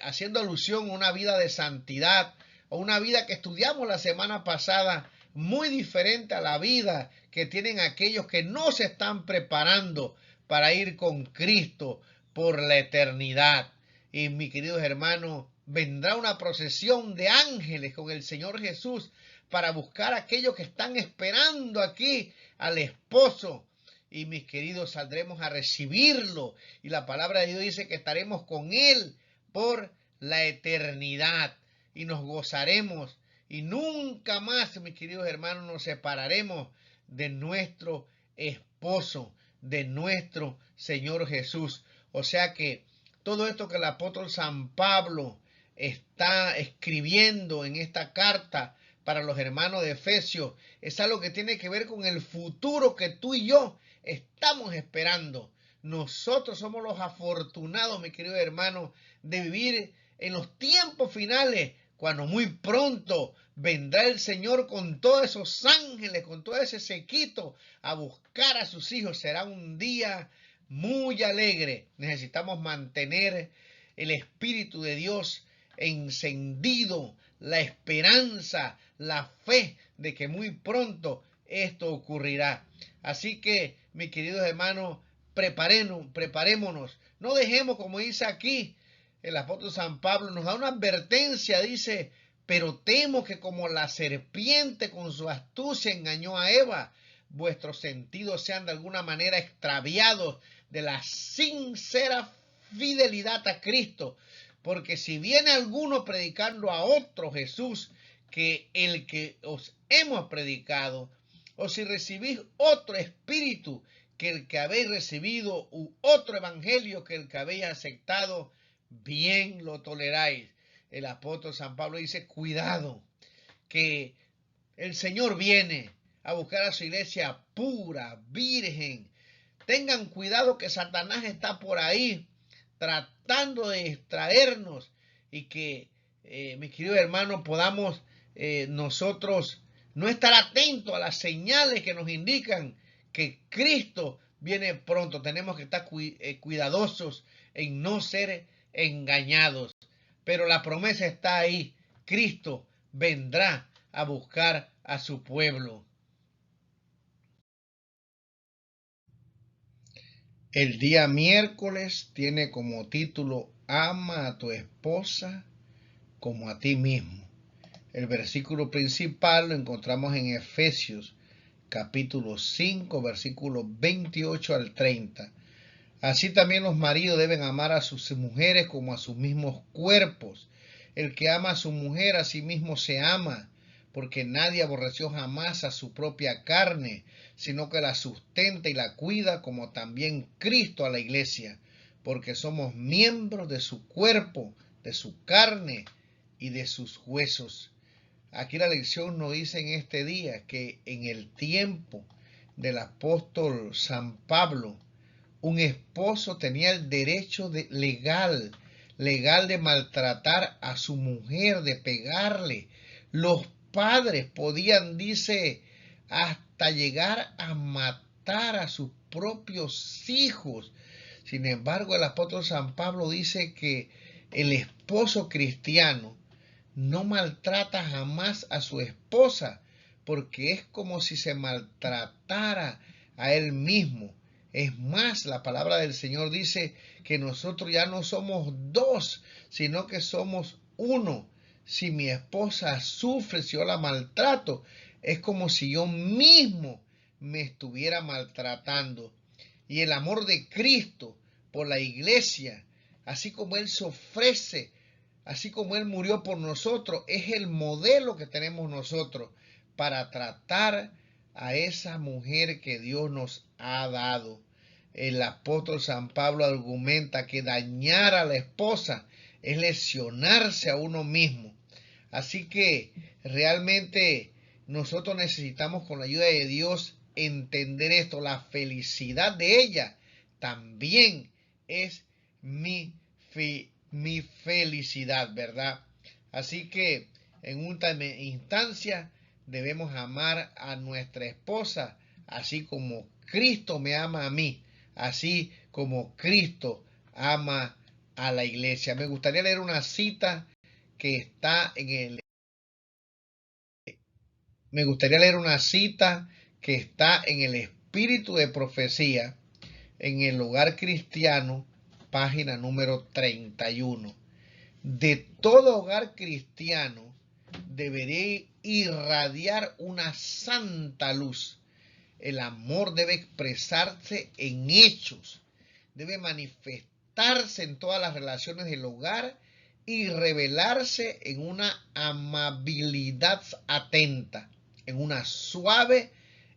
haciendo alusión a una vida de santidad, o una vida que estudiamos la semana pasada, muy diferente a la vida que tienen aquellos que no se están preparando para ir con Cristo por la eternidad. Y mis queridos hermanos, vendrá una procesión de ángeles con el Señor Jesús para buscar a aquellos que están esperando aquí al esposo. Y mis queridos, saldremos a recibirlo. Y la palabra de Dios dice que estaremos con Él por la eternidad. Y nos gozaremos. Y nunca más, mis queridos hermanos, nos separaremos de nuestro esposo, de nuestro Señor Jesús. O sea que todo esto que el apóstol San Pablo está escribiendo en esta carta para los hermanos de Efesios es algo que tiene que ver con el futuro que tú y yo estamos esperando. Nosotros somos los afortunados, mi querido hermano, de vivir en los tiempos finales, cuando muy pronto vendrá el Señor con todos esos ángeles, con todo ese séquito, a buscar a sus hijos. Será un día muy alegre. Necesitamos mantener el Espíritu de Dios encendido, la esperanza, la fe de que muy pronto esto ocurrirá. Así que, mis queridos hermanos, preparémonos. No dejemos, como dice aquí el apóstol San Pablo, nos da una advertencia, dice: pero temo que como la serpiente con su astucia engañó a Eva, vuestros sentidos sean de alguna manera extraviados de la sincera fidelidad a Cristo. Porque si viene alguno predicando a otro Jesús que el que os hemos predicado, o si recibís otro espíritu que el que habéis recibido, u otro evangelio que el que habéis aceptado, bien lo toleráis. El apóstol San Pablo dice: cuidado, que el Señor viene a buscar a su iglesia pura, virgen. Tengan cuidado que Satanás está por ahí tratando de distraernos, y que, mis queridos hermanos, podamos nosotros no estar atentos a las señales que nos indican que Cristo viene pronto. Tenemos que estar cuidadosos en no ser engañados. Pero la promesa está ahí. Cristo vendrá a buscar a su pueblo. El día miércoles tiene como título: ama a tu esposa como a ti mismo. El versículo principal lo encontramos en Efesios capítulo 5, versículos 28 al 30. Así también los maridos deben amar a sus mujeres como a sus mismos cuerpos. El que ama a su mujer a sí mismo se ama, porque nadie aborreció jamás a su propia carne, sino que la sustenta y la cuida, como también Cristo a la iglesia, porque somos miembros de su cuerpo, de su carne y de sus huesos. Aquí la lección nos dice en este día que en el tiempo del apóstol San Pablo, un esposo tenía el derecho legal de maltratar a su mujer, de pegarle. Los padres podían, dice, hasta llegar a matar a sus propios hijos. Sin embargo, el apóstol San Pablo dice que el esposo cristiano no maltrata jamás a su esposa, porque es como si se maltratara a él mismo. Es más, la palabra del Señor dice que nosotros ya no somos dos, sino que somos uno. Si mi esposa sufre, si yo la maltrato, es como si yo mismo me estuviera maltratando. Y el amor de Cristo por la iglesia, así como Él se ofrece, así como Él murió por nosotros, es el modelo que tenemos nosotros para tratar a esa mujer que Dios nos ha dado. El apóstol San Pablo argumenta que dañar a la esposa es lesionarse a uno mismo. Así que realmente nosotros necesitamos, con la ayuda de Dios, entender esto. La felicidad de ella también es mi felicidad, ¿verdad? Así que en última instancia debemos amar a nuestra esposa así como Cristo me ama a mí, así como Cristo ama a la iglesia. Me gustaría leer una cita que está en el Espíritu de Profecía en el Hogar Cristiano, página número 31. De todo hogar cristiano debería irradiar una santa luz. El amor debe expresarse en hechos, debe manifestarse en todas las relaciones del hogar y revelarse en una amabilidad atenta, en una suave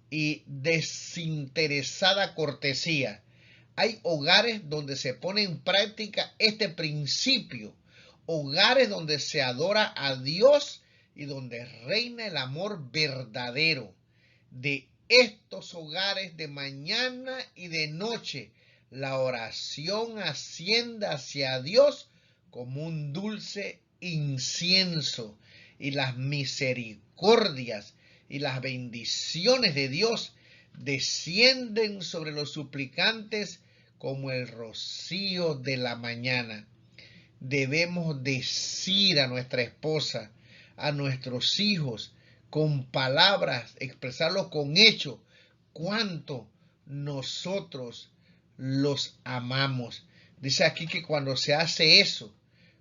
y desinteresada cortesía. Hay hogares donde se pone en práctica este principio, hogares donde se adora a Dios y donde reina el amor verdadero. De estos hogares de mañana y de noche la oración asciende hacia Dios como un dulce incienso, y las misericordias y las bendiciones de Dios descienden sobre los suplicantes como el rocío de la mañana. Debemos decir a nuestra esposa, a nuestros hijos, con palabras, expresarlo con hechos, cuánto nosotros los amamos. Dice aquí que cuando se hace eso,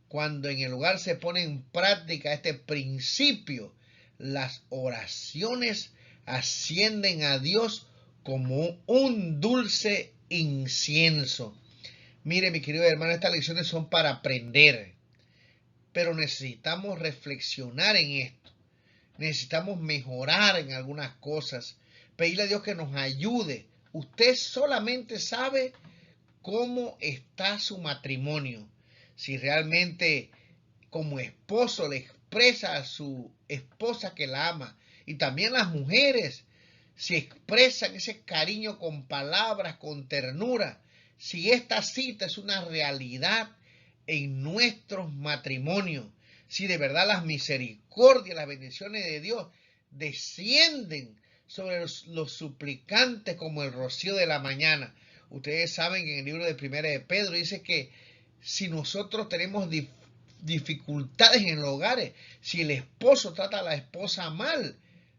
cuando en el hogar se pone en práctica este principio, las oraciones ascienden a Dios como un dulce incienso. Mire, mi querido hermano, estas lecciones son para aprender, pero necesitamos reflexionar en esto. Necesitamos mejorar en algunas cosas, pedirle a Dios que nos ayude. Usted solamente sabe cómo está su matrimonio, si realmente como esposo le expresa a su esposa que la ama, y también las mujeres, si expresan ese cariño con palabras, con ternura, si esta cita es una realidad en nuestros matrimonios, si de verdad las misericordias, las bendiciones de Dios descienden sobre los suplicantes como el rocío de la mañana. Ustedes saben que en el libro de Primera de Pedro dice que si nosotros tenemos dificultades en los hogares, si el esposo trata a la esposa mal,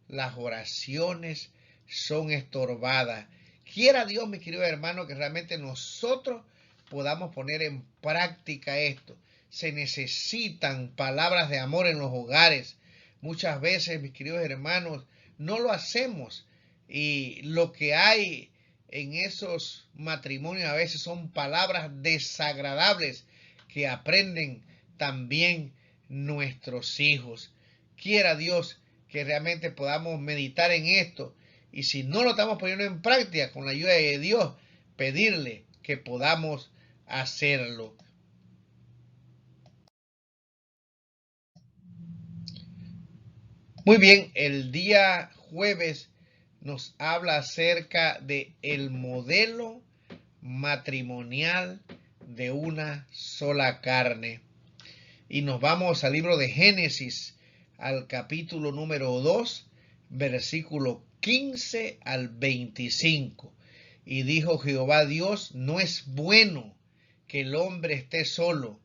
las oraciones son estorbadas. Quiera Dios, mi querido hermano, que realmente nosotros podamos poner en práctica esto. Se necesitan palabras de amor en los hogares. Muchas veces, mis queridos hermanos, no lo hacemos, y lo que hay en esos matrimonios a veces son palabras desagradables que aprenden también nuestros hijos. Quiera Dios que realmente podamos meditar en esto, y si no lo estamos poniendo en práctica, con la ayuda de Dios, pedirle que podamos hacerlo. Muy bien, el día jueves nos habla acerca de el modelo matrimonial de una sola carne. Y nos vamos al libro de Génesis, al capítulo número 2, versículo 15 al 25. Y dijo Jehová Dios, no es bueno que el hombre esté solo,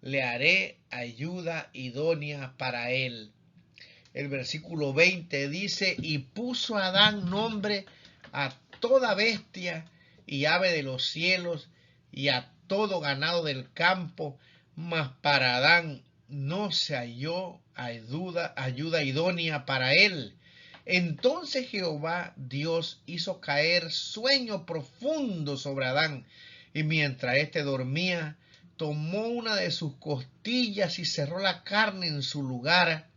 le haré ayuda idónea para él. El versículo 20 dice, y puso Adán nombre a toda bestia y ave de los cielos y a todo ganado del campo, mas para Adán no se halló ayuda idónea para él. Entonces Jehová Dios hizo caer sueño profundo sobre Adán, y mientras éste dormía, tomó una de sus costillas y cerró la carne en su lugar.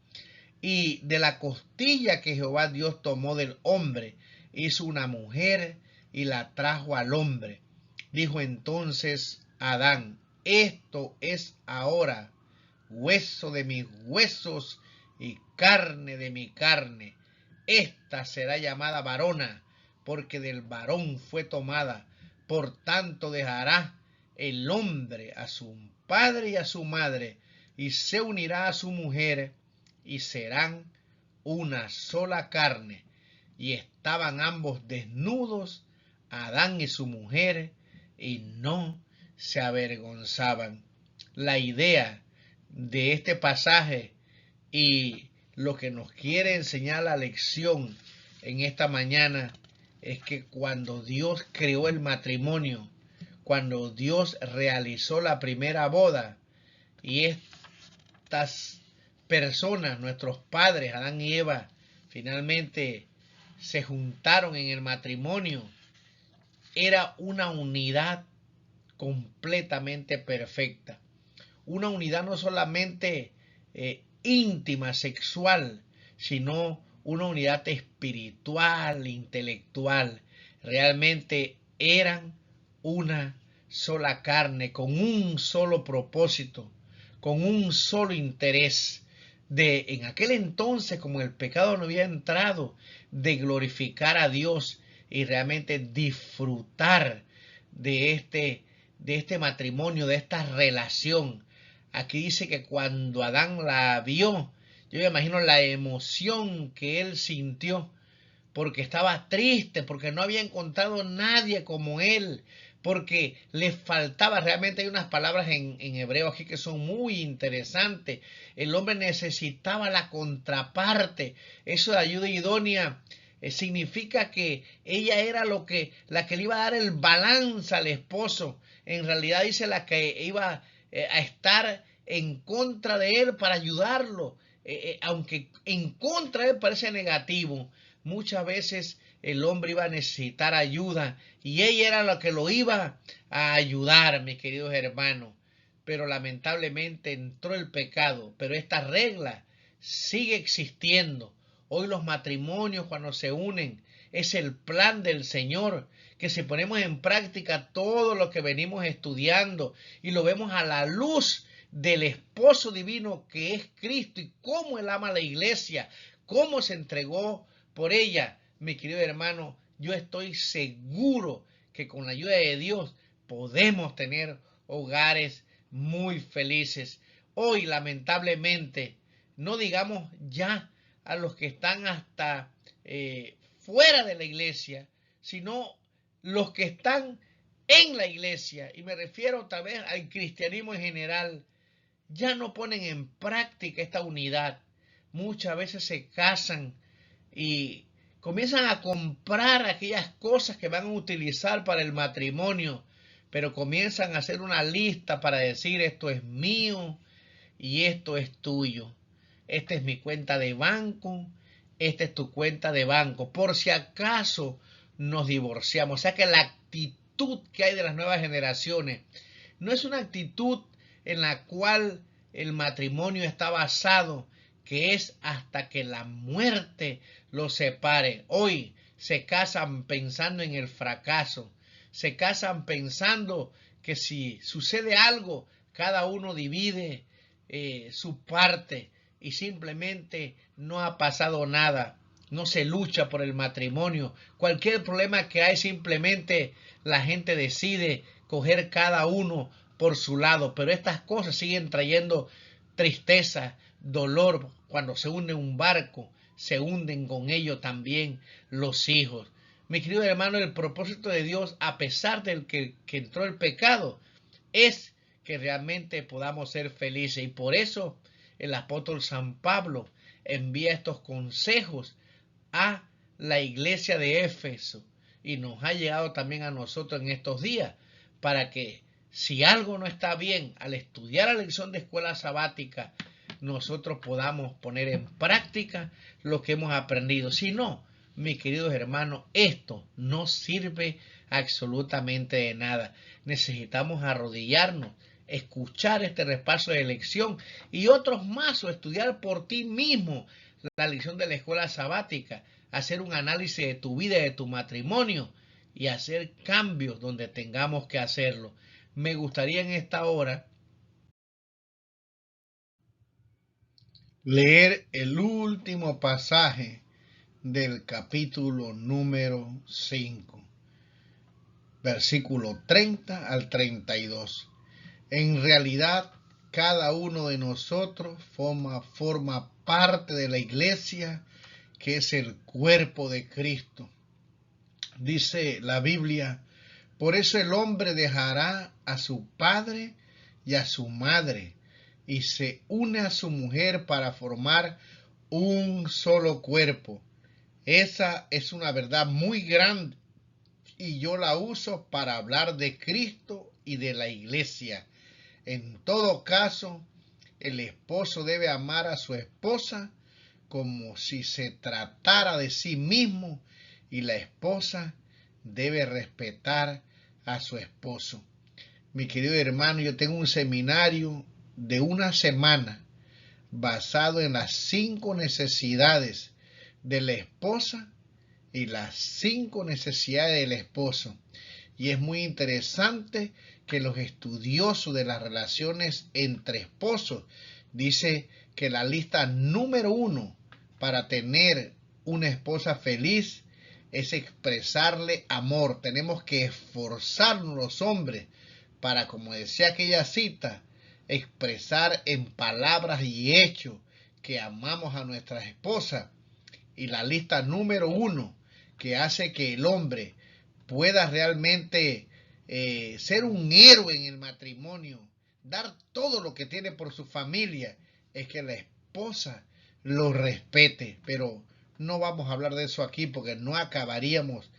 Y de la costilla que Jehová Dios tomó del hombre, hizo una mujer y la trajo al hombre. Dijo entonces Adán, esto es ahora hueso de mis huesos y carne de mi carne. Esta será llamada varona, porque del varón fue tomada. Por tanto dejará el hombre a su padre y a su madre, y se unirá a su mujer, y serán una sola carne. Y estaban ambos desnudos, Adán y su mujer, y no se avergonzaban. La idea de este pasaje y lo que nos quiere enseñar la lección en esta mañana es que cuando Dios creó el matrimonio, cuando Dios realizó la primera boda, y estas personas, nuestros padres, Adán y Eva, finalmente se juntaron en el matrimonio, era una unidad completamente perfecta. Una unidad no solamente íntima, sexual, sino una unidad espiritual, intelectual. Realmente eran una sola carne, con un solo propósito, con un solo interés. de en aquel entonces, como el pecado no había entrado, de glorificar a Dios y realmente disfrutar de este matrimonio, de esta relación. Aquí dice que cuando Adán la vio, yo me imagino la emoción que él sintió, porque estaba triste, porque no había encontrado nadie como él, porque le faltaba, realmente hay unas palabras en hebreo aquí que son muy interesantes. El hombre necesitaba la contraparte, eso de ayuda idónea. Significa que ella era la que le iba a dar el balance al esposo. En realidad dice la que iba a estar en contra de él para ayudarlo. Aunque en contra de él parece negativo, muchas veces el hombre iba a necesitar ayuda y ella era la que lo iba a ayudar, mis queridos hermanos. Pero lamentablemente entró el pecado, pero esta regla sigue existiendo. Hoy los matrimonios cuando se unen es el plan del Señor, que si ponemos en práctica todo lo que venimos estudiando y lo vemos a la luz del esposo divino que es Cristo y cómo él ama a la iglesia, cómo se entregó por ella, mi querido hermano, yo estoy seguro que con la ayuda de Dios podemos tener hogares muy felices. Hoy, lamentablemente, no digamos ya a los que están hasta fuera de la iglesia, sino los que están en la iglesia, y me refiero otra vez al cristianismo en general, ya no ponen en práctica esta unidad. Muchas veces se casan y comienzan a comprar aquellas cosas que van a utilizar para el matrimonio, pero comienzan a hacer una lista para decir esto es mío y esto es tuyo. Esta es mi cuenta de banco, esta es tu cuenta de banco, por si acaso nos divorciamos. O sea que la actitud que hay de las nuevas generaciones no es una actitud en la cual el matrimonio está basado, que es hasta que la muerte los separe. Hoy se casan pensando en el fracaso, se casan pensando que si sucede algo, cada uno divide su parte y simplemente no ha pasado nada. No se lucha por el matrimonio. Cualquier problema que hay, simplemente la gente decide coger cada uno por su lado. Pero estas cosas siguen trayendo tristeza, dolor. Cuando se hunde un barco, se hunden con ello también los hijos. Mi querido hermano, el propósito de Dios, a pesar del que entró el pecado, es que realmente podamos ser felices. Y por eso el apóstol San Pablo envía estos consejos a la iglesia de Éfeso y nos ha llegado también a nosotros en estos días para que si algo no está bien al estudiar la lección de escuela sabática, nosotros podamos poner en práctica lo que hemos aprendido. Si no, mis queridos hermanos, esto no sirve absolutamente de nada. Necesitamos arrodillarnos, escuchar este repaso de lección y otros más, o estudiar por ti mismo la lección de la escuela sabática, hacer un análisis de tu vida y de tu matrimonio y hacer cambios donde tengamos que hacerlo. Me gustaría en esta hora leer el último pasaje del capítulo número 5, versículo 30 al 32. En realidad, cada uno de nosotros forma parte de la iglesia, que es el cuerpo de Cristo. Dice la Biblia, por eso el hombre dejará a su padre y a su madre y se une a su mujer para formar un solo cuerpo. Esa es una verdad muy grande y yo la uso para hablar de Cristo y de la iglesia. En todo caso, el esposo debe amar a su esposa como si se tratara de sí mismo y la esposa debe respetar a su esposo. Mi querido hermano, yo tengo un seminario de una semana basado en las 5 necesidades de la esposa y las 5 necesidades del esposo. Y es muy interesante que los estudiosos de las relaciones entre esposos dice que la lista número 1 para tener una esposa feliz es expresarle amor. Tenemos que esforzarnos los hombres para, como decía aquella cita, expresar en palabras y hechos que amamos a nuestra esposa. Y la lista número 1 que hace que el hombre pueda realmente ser un héroe en el matrimonio, dar todo lo que tiene por su familia, es que la esposa lo respete. Pero no vamos a hablar de eso aquí porque no acabaríamos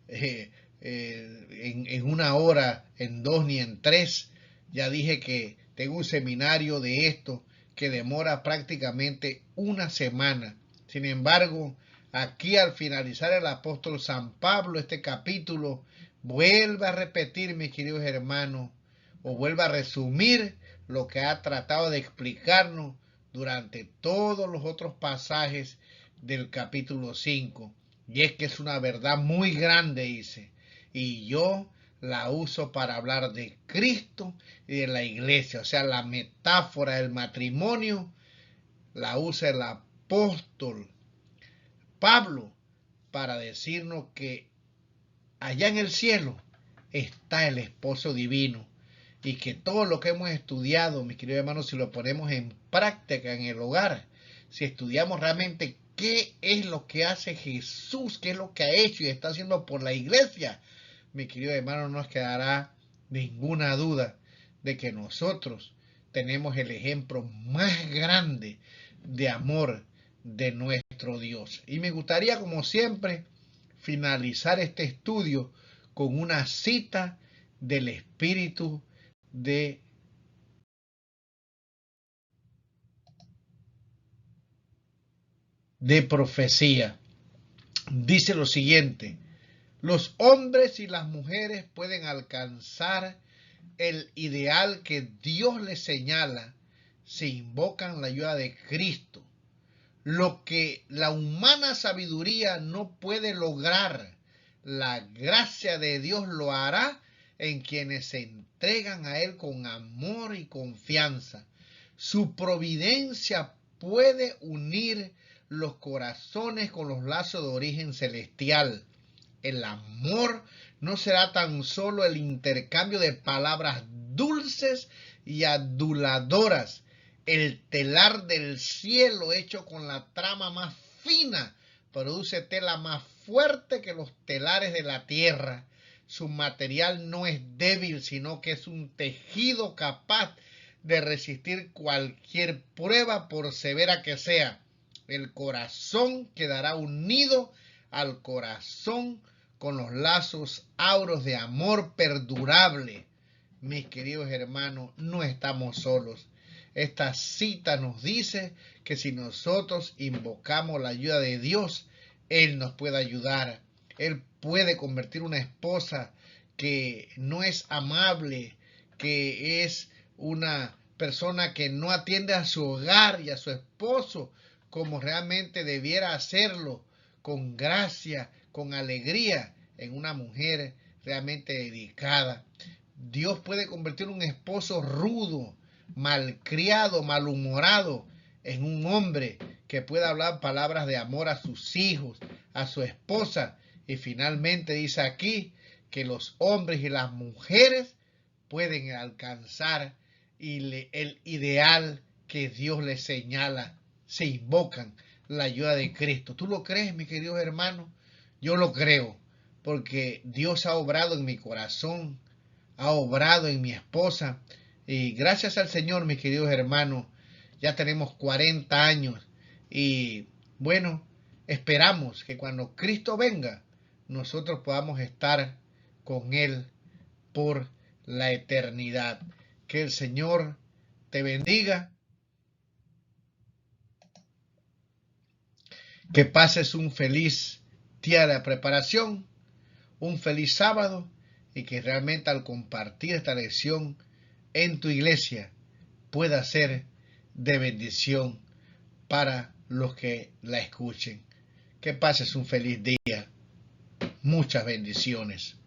en una hora, en 2 ni en 3. Ya dije que tengo un seminario de esto que demora prácticamente una semana. Sin embargo, aquí al finalizar el apóstol San Pablo este capítulo, vuelve a repetir, mis queridos hermanos, o vuelve a resumir lo que ha tratado de explicarnos durante todos los otros pasajes del capítulo 5. Y es que es una verdad muy grande, dice, y yo la uso para hablar de Cristo y de la iglesia. O sea, la metáfora del matrimonio la usa el apóstol Pablo para decirnos que allá en el cielo está el esposo divino y que todo lo que hemos estudiado, mis queridos hermanos, si lo ponemos en práctica en el hogar, si estudiamos realmente qué es lo que hace Jesús, qué es lo que ha hecho y está haciendo por la iglesia, mis queridos hermanos, no nos quedará ninguna duda de que nosotros tenemos el ejemplo más grande de amor de nuestro Dios. Y me gustaría, como siempre, finalizar este estudio con una cita del Espíritu de profecía. Dice lo siguiente: los hombres y las mujeres pueden alcanzar el ideal que Dios les señala si invocan la ayuda de Cristo. Lo que la humana sabiduría no puede lograr, la gracia de Dios lo hará en quienes se entregan a Él con amor y confianza. Su providencia puede unir los corazones con los lazos de origen celestial. El amor no será tan solo el intercambio de palabras dulces y aduladoras. El telar del cielo hecho con la trama más fina produce tela más fuerte que los telares de la tierra. Su material no es débil, sino que es un tejido capaz de resistir cualquier prueba, por severa que sea. El corazón quedará unido al corazón con los lazos auros de amor perdurable. Mis queridos hermanos, no estamos solos. Esta cita nos dice que si nosotros invocamos la ayuda de Dios, Él nos puede ayudar. Él puede convertir una esposa que no es amable, que es una persona que no atiende a su hogar y a su esposo como realmente debiera hacerlo, con gracia, con alegría, en una mujer realmente dedicada. Dios puede convertir un esposo rudo, malcriado, malhumorado, en un hombre que pueda hablar palabras de amor a sus hijos, a su esposa. Y finalmente dice aquí que los hombres y las mujeres pueden alcanzar el ideal que Dios les señala. Se invocan la ayuda de Cristo. ¿Tú lo crees, mi querido hermano? Yo lo creo, porque Dios ha obrado en mi corazón, ha obrado en mi esposa, y gracias al Señor, mis queridos hermanos, ya tenemos 40 años, y bueno, esperamos que cuando Cristo venga, nosotros podamos estar con Él por la eternidad. Que el Señor te bendiga, que pases un feliz día de preparación, un feliz sábado, y que realmente al compartir esta lección en tu iglesia pueda ser de bendición para los que la escuchen. Que pases un feliz día. Muchas bendiciones.